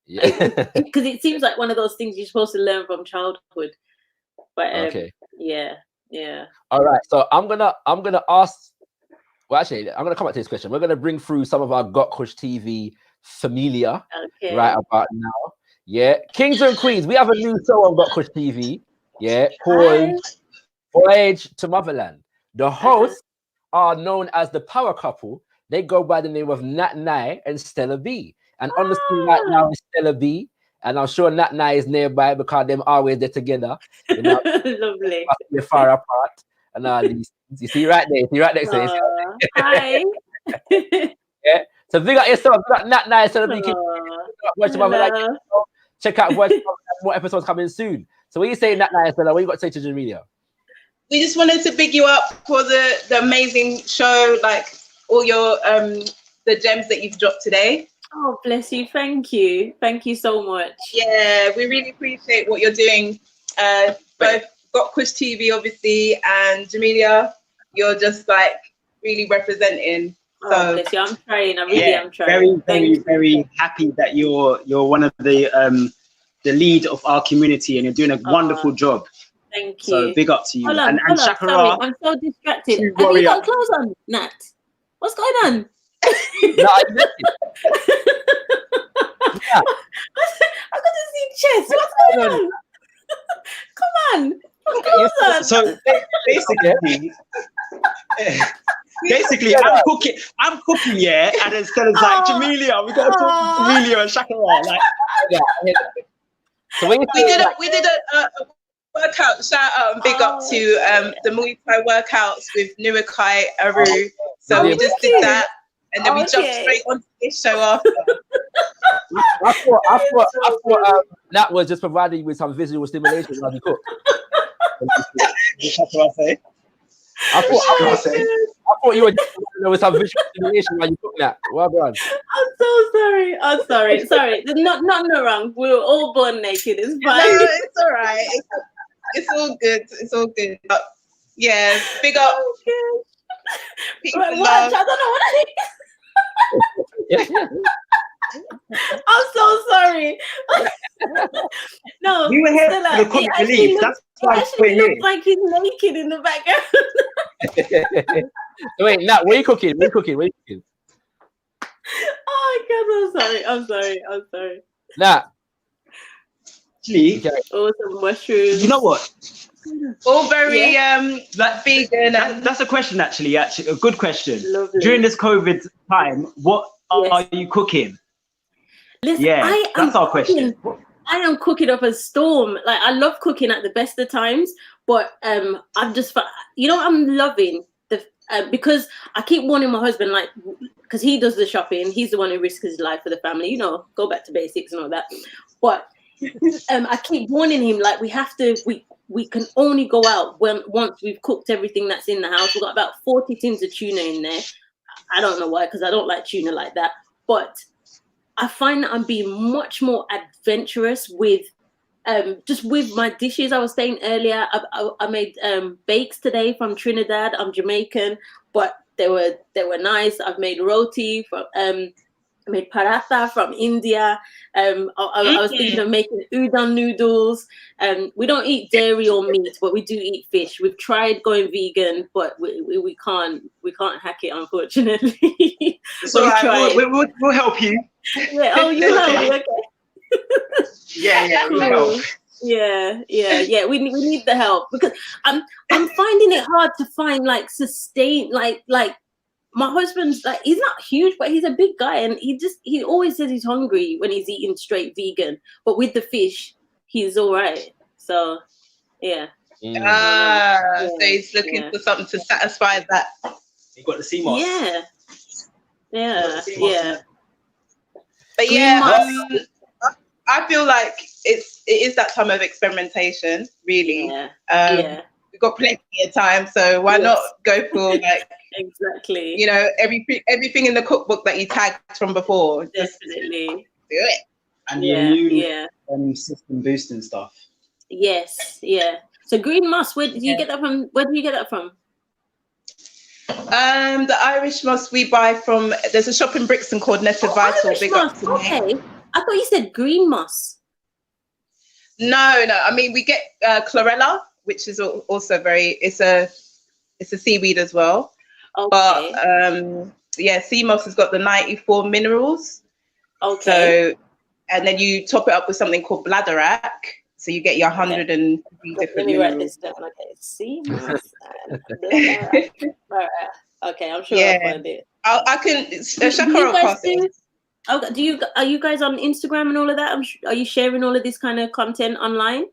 Yeah. Because it seems like one of those things you're supposed to learn from childhood. But yeah. All right, so I'm gonna ask. Well, actually, I'm gonna come back to this question. We're gonna bring through some of our gotkushTV familia right about now. Yeah, Kings and Queens. We have a new show on gotkushTV. Yeah, called Voyage to Motherland. The hosts are known as the power couple. They go by the name of Nat Nai and Stella B. And on the screen right now is Stella B. And I'm sure Nat Nai is nearby because them always there together. You know, lovely. They're far apart. And all these things. You see right there. See right next to it. Hi. Yeah. So big up yourself. Big up Nat Nai and Stella B. Check out Voice. More episodes coming soon. So what you say, Nat Nai and Stella? What you got to say to Jamelia? We just wanted to big you up for the amazing show, like all your the gems that you've dropped today. Oh, bless you. Thank you. Thank you so much. Yeah, we really appreciate what you're doing. Both gotkushTV, obviously, and Jamelia, you're just like really representing. Oh, bless you. I'm trying. I really am trying. Very happy that you're one of the lead of our community, and you're doing a wonderful job. Thank you. So big up to you. Hold on, Shakara. Sorry, I'm so distracted. Have you got clothes on, Nat? What's going on? No, I missed it. I got to see chest. What's going on? Come on. Put clothes on. So basically, I'm cooking, yeah, and instead it's like Jamelia, we got to talk to Jamelia and Shakara. Like, So when we did a workout, shout out and big up to the Muay Thai workouts with Nuakai Aru. So we just did that, and then we jumped straight onto this show after. I thought that was just providing you with some visual stimulation while you cook. I thought you were just with some visual stimulation while you cook that. Well done. I'm so sorry. I'm sorry. Sorry. There's nothing wrong. We were all born naked. It's fine. No, it's all right. It's all good. It's all good. But yeah, big up. Right, watch. I don't know what I'm so sorry. No, we were here Stella, for the comic relief. That's why we're here. Looks like he's naked in the background. Wait, Nat, what are you cooking? What are you cooking? Oh my God, I'm sorry. Nat. Actually, some mushrooms. You know what? All very vegan. That's a question, actually, a good question. Lovely. During this COVID time, what are you cooking? Listen, that's our question. I am cooking up a storm. Like, I love cooking at the best of times, but I'm just, I'm loving the because I keep warning my husband, like, because he does the shopping, he's the one who risks his life for the family. Go back to basics and all that. But I keep warning him, like, we can only go out once we've cooked everything that's in the house. We've got about 40 tins of tuna in there. I don't know why, because I don't like tuna like that. But I find that I'm being much more adventurous with just with my dishes. I was saying earlier, I made bakes today from Trinidad. I'm Jamaican, but they were nice. I've made roti from I made paratha from India. I was thinking of making udon noodles. We don't eat dairy or meat, but we do eat fish. We've tried going vegan, but we can't hack it, unfortunately. So we'll help you. Yeah. Oh, you help me. Okay. Yeah, we'll help. Yeah. We need the help, because I'm finding it hard to find like sustain like my husband's like, he's not huge, but he's a big guy, and he always says he's hungry when he's eating straight vegan, but with the fish he's all right. So yeah. So he's looking for something to satisfy that. You got the sea moss. Yeah. But yeah, I feel like it is that time of experimentation, really. We've got plenty of time, so why not go for like exactly, you know, everything in the cookbook that you tagged from before. Definitely do it. And your new system boosting stuff. Yes. So green moss, where do you get that from? Where do you get that from? The Irish moss we buy from, there's a shop in Brixton called Netta Vital. Irish moss. Okay. I thought you said green moss. No. I mean, we get chlorella, which is also it's a seaweed as well. Okay. But sea moss has got the 94 minerals. Okay. So, and then you top it up with something called bladderwrack. So you get your 103 different minerals. Write this down. Okay, sea moss and bladderwrack. Okay, I'm sure I'll find it. I can. Shaka will pass it. Okay. Are you guys on Instagram and all of that? Are you sharing all of this kind of content online?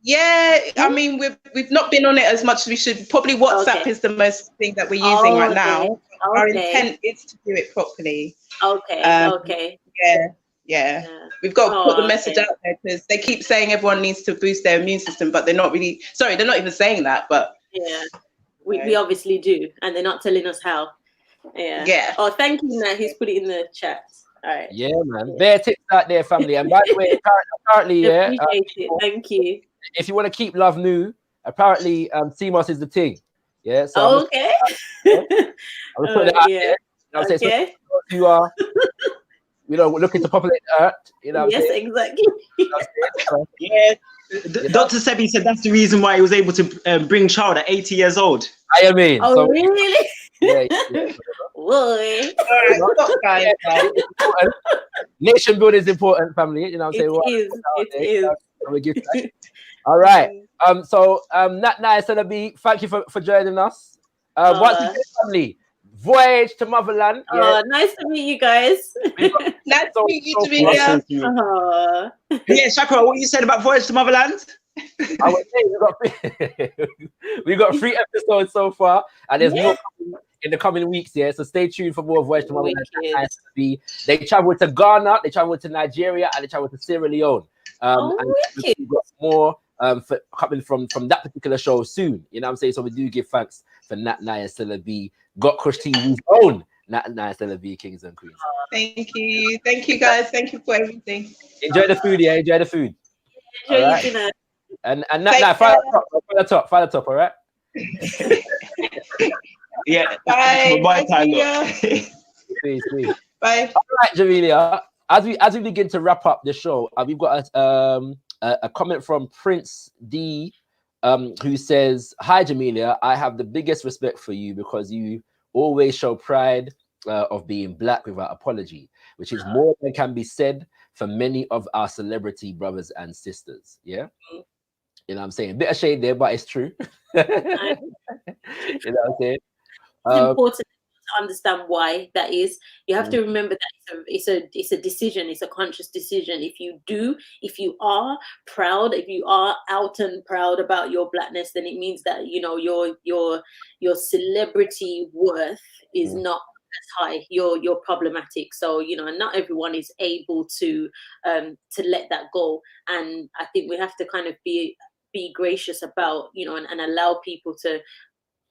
Yeah, I mean we've not been on it as much as we should. Probably WhatsApp is the most thing that we're using right now. Our intent is to do it properly. Okay. Yeah. We've got to put the message out there, because they keep saying everyone needs to boost their immune system, but they're not really. Sorry, they're not even saying that. But we obviously do, and they're not telling us how. Yeah. Oh, thank you, Nat. He's put it in the chat. All right. Yeah, man. Bare tips out there, family. And by the way, apparently, appreciate it. Thank you. If you want to keep love new, apparently, CMOS is the thing. Yeah. So okay. I'm gonna put it out there. You know what I'm saying? So you are, looking to populate the earth. You know. Yes, exactly. Dr. Sebi said that's the reason why he was able to bring child at 80 years old. I mean. Oh, so, really? Yeah. Boy. All right, guys. Nation building is important, family. You know what I'm saying? It is. All right. So Nat Nice and B, thank you for joining us. Once again, family, voyage to motherland. Nice to meet you guys. Nice to meet you, Jamelia. Yeah, Shakra, what you said about voyage to motherland? I was saying we got 3 episodes so far, and there's more coming in the coming weeks. So stay tuned for more voyage to motherland. They travel to Ghana, they travel to Nigeria, and they travel to Sierra Leone. And we've got more coming from that particular show soon. You know what I'm saying? So we do give thanks for Nat Naya Stella B, GotkushTV's own Nat Naya Stella B, Kings and Queens. Thank you guys. Thank you for everything. Enjoy the food, enjoy the food. Enjoy your dinner. And Nat, fire the top, all right? Yeah. Bye. Bye time. Please. Bye. All right, Jamelia. As we begin to wrap up the show, we've got a comment from Prince D, who says, "Hi, Jamelia. I have the biggest respect for you because you always show pride of being Black without apology, which is more than can be said for many of our celebrity brothers and sisters." Yeah. You know what I'm saying? Bit of shade there, but it's true. You know what I'm saying? It's important to understand why that is. You have to remember that it's a decision, it's a conscious decision. If you are proud, if you are out and proud about your Blackness, then it means that your celebrity worth is not as high. You're problematic. So and not everyone is able to let that go. And I think we have to kind of be gracious about and allow people to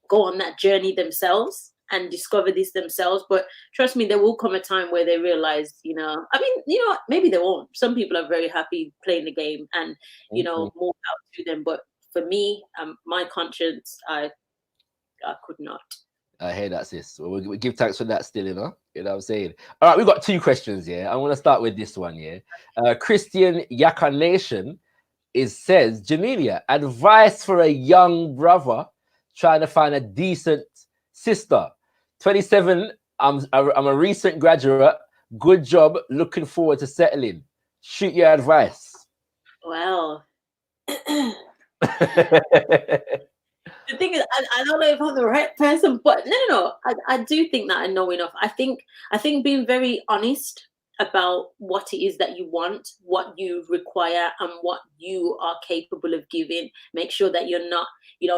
go on that journey themselves and discover this themselves. But trust me, there will come a time where they realize, maybe they won't. Some people are very happy playing the game and, more out to them. But for me, my conscience, I could not. I hear that, sis. Well, we give thanks for that still, you know what I'm saying? All right, we've got 2 questions here. I want to start with this one, yeah. Christian Yaka Nation says, Jamelia, advice for a young brother trying to find a decent sister. 27, I'm a recent graduate. Good job. Looking forward to settling. Shoot your advice. Well, the thing is, I don't know if I'm the right person, but no. I do think that I know enough. I think being very honest about what it is that you want, what you require, and what you are capable of giving. Make sure that you're not,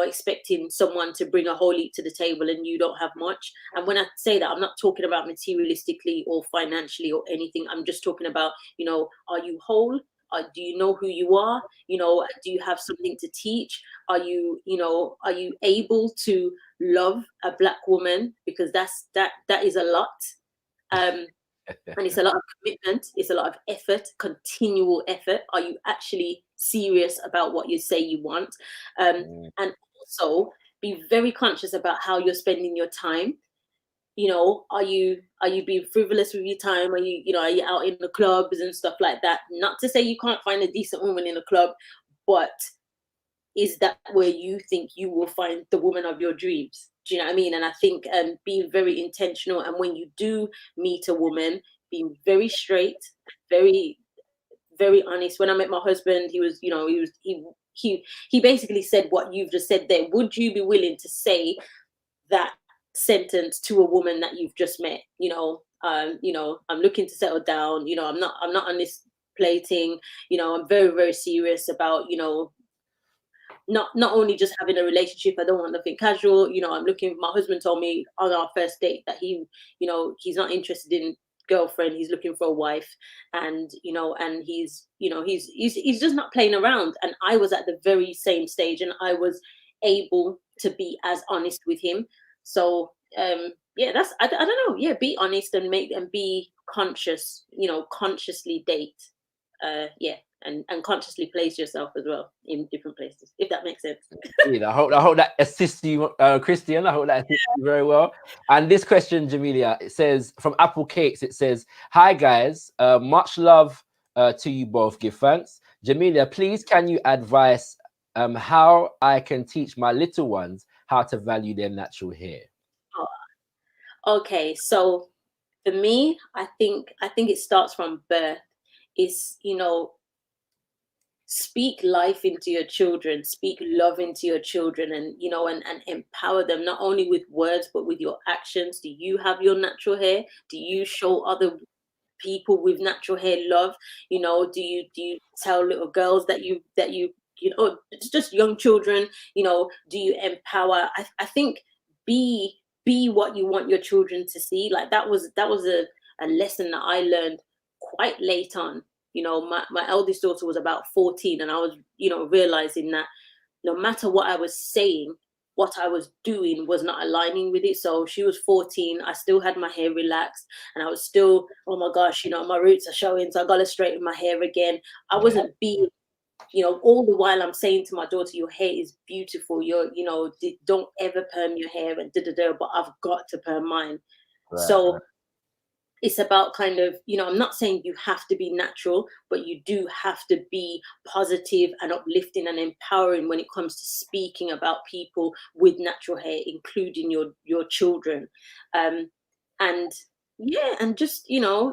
expecting someone to bring a whole heap to the table and you don't have much. And when I say that, I'm not talking about materialistically or financially or anything. I'm just talking about, are you whole? Do you know who you are? Do you have something to teach? Are you able to love a Black woman? Because that is a lot. And it's a lot of commitment. It's a lot of effort, continual effort. Are you actually serious about what you say you want? And also be very conscious about how you're spending your time. Are you being frivolous with your time? Are you out in the clubs and stuff like that? Not to say you can't find a decent woman in a club, but is that where you think you will find the woman of your dreams? Do you know what I mean? And I think being very intentional, and when you do meet a woman, being very straight, very, very honest. When I met my husband, he basically said what you've just said there. Would you be willing to say that sentence to a woman that you've just met? I'm looking to settle down. I'm not on this plating. I'm very, very serious about, not only just having a relationship. I don't want nothing casual. My husband told me on our first date that he's not interested in girlfriend. He's looking for a wife, and he's just not playing around. And I was at the very same stage, and I was able to be as honest with him. So I don't know. Yeah, be honest and be conscious. Consciously date. And consciously place yourself as well in different places, if that makes sense. I hope that assists you, Christian. I hope that assists you very well. And this question, Jamelia, it says from Apple Cakes. It says, "Hi guys, much love to you both. Give thanks, Jamelia. Please, can you advise how I can teach my little ones how to value their natural hair?" Okay, so for me, I think it starts from birth. It's speak life into your children, speak love into your children, and and empower them, not only with words but with your actions. Do you have your natural hair? Do you show other people with natural hair love? Do you tell little girls that you just young children, do you empower? I think be what you want your children to see. Like that was a lesson that I learned quite late on. My eldest daughter was about 14, and I was, realizing that no matter what I was saying, what I was doing was not aligning with it. So she was 14. I still had my hair relaxed, and I was still, oh my gosh, my roots are showing, so I got to straighten my hair again. I wasn't being, all the while I'm saying to my daughter, your hair is beautiful. Don't ever perm your hair and but I've got to perm mine. Right, so. Right. It's about kind of, I'm not saying you have to be natural, but you do have to be positive and uplifting and empowering when it comes to speaking about people with natural hair, including your children. And just,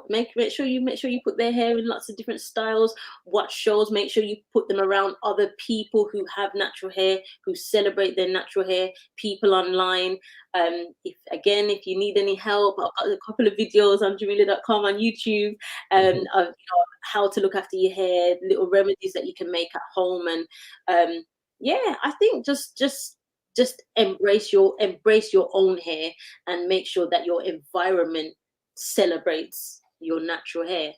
make sure you put their hair in lots of different styles. Watch shows, make sure you put them around other people who have natural hair, who celebrate their natural hair, people online. If you need any help, I've got a couple of videos on Jamelia.com on YouTube of how to look after your hair, little remedies that you can make at home. And I think just embrace your own hair and make sure that your environment celebrates your natural hair.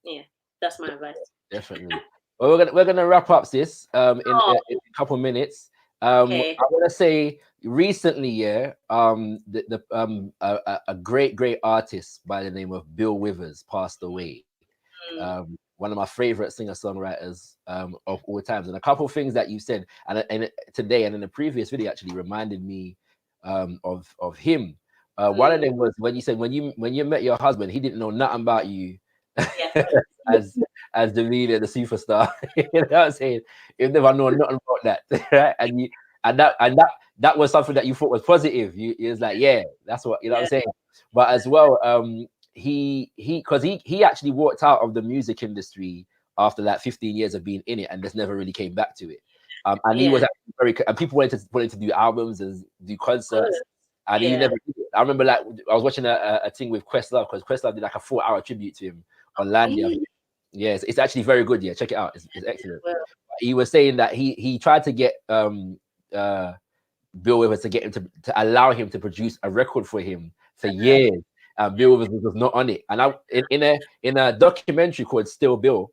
Yeah, that's my advice. Definitely. Well, we're gonna wrap up this in a couple minutes. Okay. I want to say recently, a great artist by the name of Bill Withers passed away. One of my favorite singer-songwriters of all times. And a couple of things that you said and today and in the previous video actually reminded me of him. One of them was when you said when you met your husband, he didn't know nothing about you. as Jamelia, the superstar. You know what I'm saying? You never know nothing about that, right? And that was something that you thought was positive. You was like, yeah, that's what, you know what I'm saying. But as well, he actually walked out of the music industry after like 15 years of being in it, and just never really came back to it. And he was actually very, and people wanted to do albums and do concerts, and he never did it. I remember like I was watching a thing with Questlove, because Questlove did like a 4-hour tribute to him online. Yes, it's actually very good. Yeah, check it out. It's excellent. He was saying that he tried to get Bill Withers to get him to allow him to produce a record for him for years. Bill Withers was not on it. And in a documentary called Still Bill,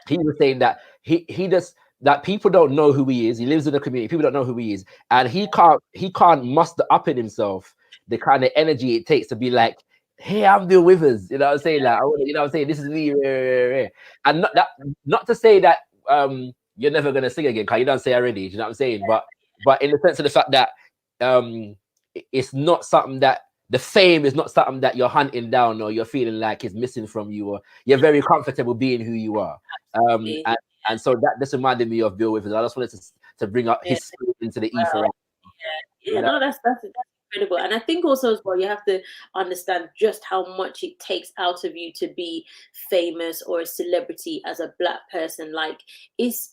he was saying that he just, that people don't know who he is. He lives in the community. People don't know who he is, and he can't muster up in himself the kind of energy it takes to be like, hey, I'm Bill Withers. You know what I'm saying? Like, you know what I'm saying? This is me. And not to say that you're never gonna sing again, because you don't say already. You know what I'm saying? But in the sense of the fact that it's not something that, the fame is not something that you're hunting down or you're feeling like is missing from you, or you're very comfortable being who you are. And so that just reminded me of Bill Withers. I just wanted to bring up his spirit into the ether. No, that's incredible. And I think also as well, you have to understand just how much it takes out of you to be famous or a celebrity as a Black person. Like, it's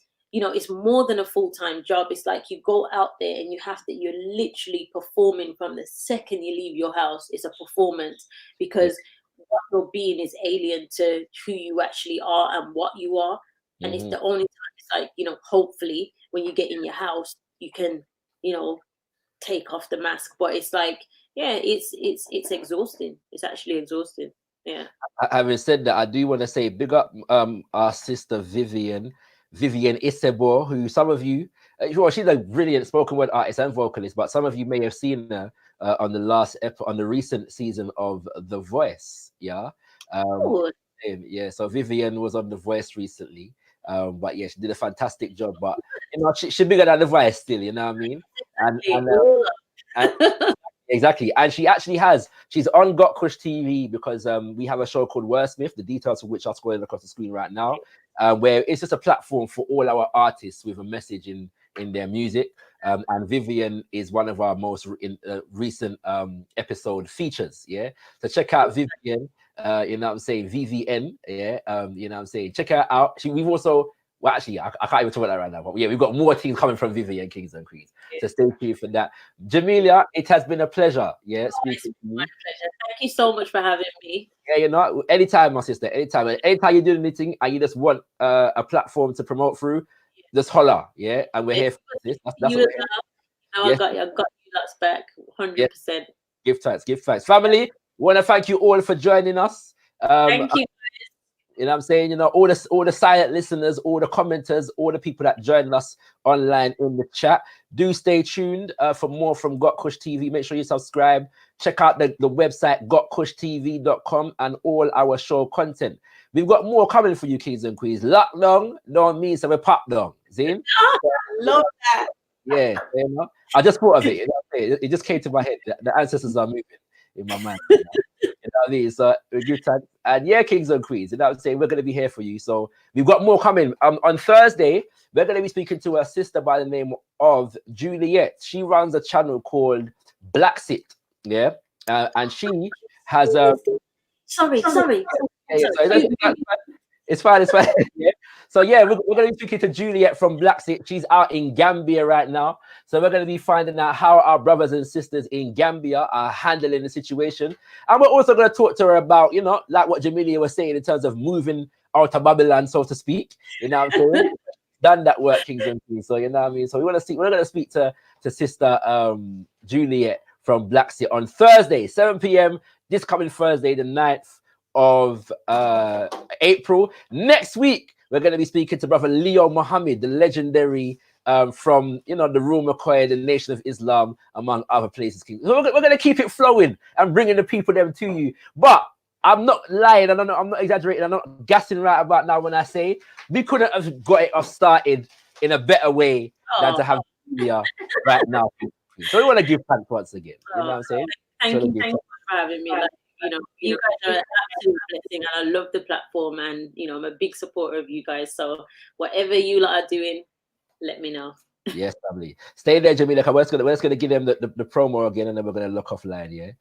more than a full-time job. It's like you go out there and you're literally performing from the second you leave your house. It's a performance, because what you're being is alien to who you actually are and what you are. And it's the only time it's like, hopefully when you get in your house, you can, take off the mask. But it's like, it's exhausting. It's actually exhausting. Yeah. Having said that, I do want to say big up our sister Vivian Isebo, who some of you, she's a brilliant spoken word artist and vocalist, but some of you may have seen her on the recent season of The Voice. Yeah. So Vivian was on The Voice recently. But yeah, she did a fantastic job. But she's bigger than The Voice still, you know what I mean? And exactly. And she's on gotkushTV because we have a show called Wordsmith, the details of which are scrolling across the screen right now, where it's just a platform for all our artists with a message in their music. And Vivian is one of our most recent episode features. Yeah. So check out Vivian. You know what I'm saying? VVN, you know what I'm saying? Check her out. We've also, well, actually, I can't even talk about that right now, but yeah, we've got more teams coming from VVN, Kings and Queens. So stay tuned for that. Jamelia, it has been a pleasure. Yeah, speaking to you. My pleasure. Thank you so much for having me. Yeah, anytime, my sister, anytime you do anything and you just want a platform to promote through, just holler, yeah, and we're here for this. That's what I got you. That's back 100%. Give thanks. Family, want to thank you all for joining us. Thank you. You know what I'm saying? All the silent listeners, all the commenters, all the people that joined us online in the chat. Do stay tuned for more from gotkushTV. Make sure you subscribe. Check out the website gotkushtv.com and all our show content. We've got more coming for you, Kings and Queens. Lockdown don't mean so we pop down. See? Love that. Yeah, I just thought of it. It just came to my head. The ancestors are moving in my mind. You know what I mean? So good time. And yeah, Kings and Queens, you know what I'm saying? We're going to be here for you. So we've got more coming. On Thursday, we're going to be speaking to a sister by the name of Juliet. She runs a channel called Blacksit. Yeah. And she has a... Sorry. It's fine. Yeah. So yeah, we're going to be speaking to Juliet from Blacksit. She's out in Gambia right now. So we're going to be finding out how our brothers and sisters in Gambia are handling the situation. And we're also going to talk to her about, like what Jamelia was saying in terms of moving out of Babylon, so to speak. You know what I'm saying? Done that work, Kings and Queens. So you know what I mean? So we're going to speak to sister Juliet from Blacksit on Thursday, 7 p.m. this coming Thursday, the 9th of April. Next week, we're going to be speaking to Brother Leo Muhammad, the legendary from the Room McCoy, the Nation of Islam, among other places. So we're going to keep it flowing and bringing the people them to you. But I'm not lying. I'm not exaggerating. I'm not gassing right about now when I say we couldn't have got it off started in a better way than to have Julia right now. So we want to give thanks once again. You know what I'm saying? Thank you for having me. Like, you know, you guys are an absolute blessing, and I love the platform, and you know, I'm a big supporter of you guys. So whatever you lot are doing, let me know. Yes, family. Stay there, Jamelia. We're just gonna give them the promo again, and then we're gonna look offline. Yeah.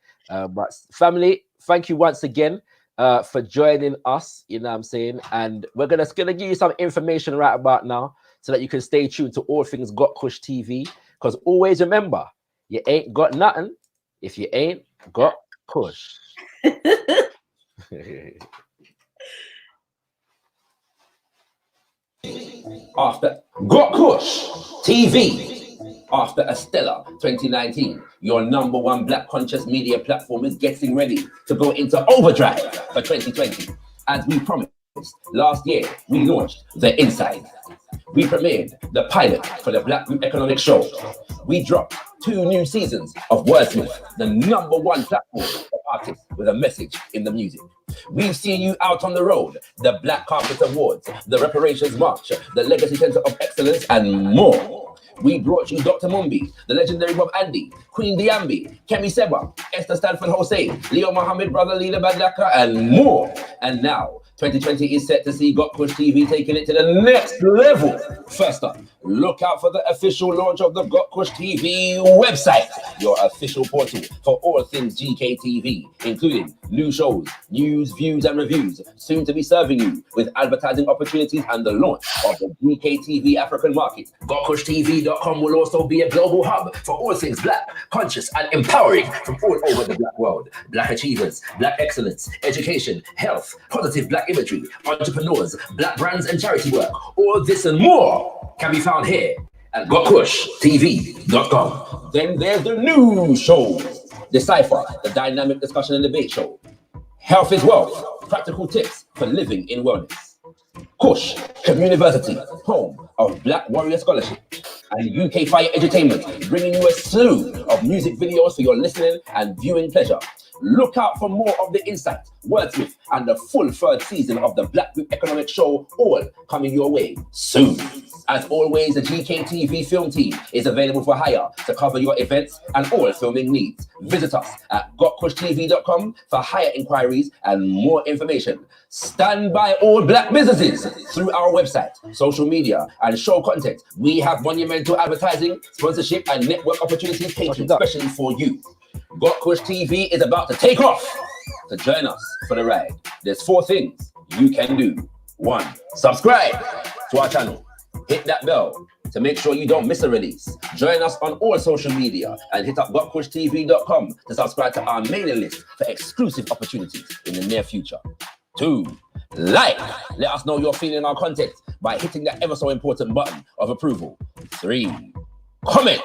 But family, thank you once again for joining us. You know what I'm saying? And we're gonna give you some information right about now, so that you can stay tuned to all things gotkushTV. Because always remember, you ain't got nothing if you ain't got kush. After gotkushTV, after a stellar 2019, your #1 Black conscious media platform is getting ready to go into overdrive for 2020. As we promised last year, we launched The Inside. We premiered the pilot for the Black Group Economic Show. We dropped 2 new seasons of Wordsmith, the #1 platform for artists with a message in the music. We've seen you out on the road, the Black Carpet Awards, the Reparations March, the Legacy Center of Excellence, and more. We brought you Dr. Mumbi, the legendary Bob Andy, Queen Diambi, Kemi Seba, Esther Stanford Hossein, Leo Mohammed, Brother Leela Badlaka, and more. And now, 2020 is set to see gotkushTV taking it to the next level. First up, look out for the official launch of the gotkushTV website, your official portal for all things GKTV, including new shows, news, views, and reviews, soon to be serving you with advertising opportunities and the launch of the GKTV African market. gotkushtv.com will also be a global hub for all things Black, conscious, and empowering from all over the Black world. Black achievers, Black excellence, education, health, positive Black imagery, entrepreneurs, Black brands, and charity work. All this and more can be found here at gotkushtv.com. Then there's the new shows. Decipher, the dynamic discussion and debate show. Health is Wealth, practical tips for living in wellness. Kush Community, home of Black Warrior Scholarship. And UK Fire Entertainment, bringing you a slew of music videos for your listening and viewing pleasure. Look out for more of The Insight, Wordsmith, and the full 3rd season of the Black Group Economic Show, all coming your way soon. As always, the GKTV film team is available for hire to cover your events and all filming needs. Visit us at gotkushtv.com for hire inquiries and more information. Stand by all Black businesses through our website, social media, and show content. We have monumental advertising, sponsorship, and network opportunities catering especially for you. gotkushTV is about to take off. To join us for the ride, there's 4 things you can do. 1, subscribe to our channel. Hit that bell to make sure you don't miss a release. Join us on all social media and hit up gotkushtv.com to subscribe to our mailing list for exclusive opportunities in the near future. 2, like. Let us know you're feeling our content by hitting that ever so important button of approval. 3, comment.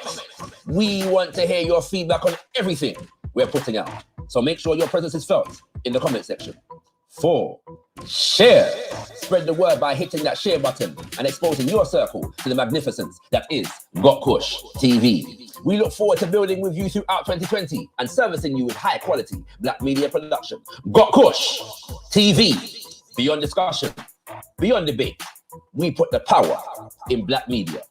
We want to hear your feedback on everything we're putting out, so make sure your presence is felt in the comment section. 4, share. Spread the word by hitting that share button and exposing your circle to the magnificence that is gotkushTV. We look forward to building with you throughout 2020 and servicing you with high quality Black media production. gotkushTV. Beyond discussion, beyond debate, we put the power in Black media.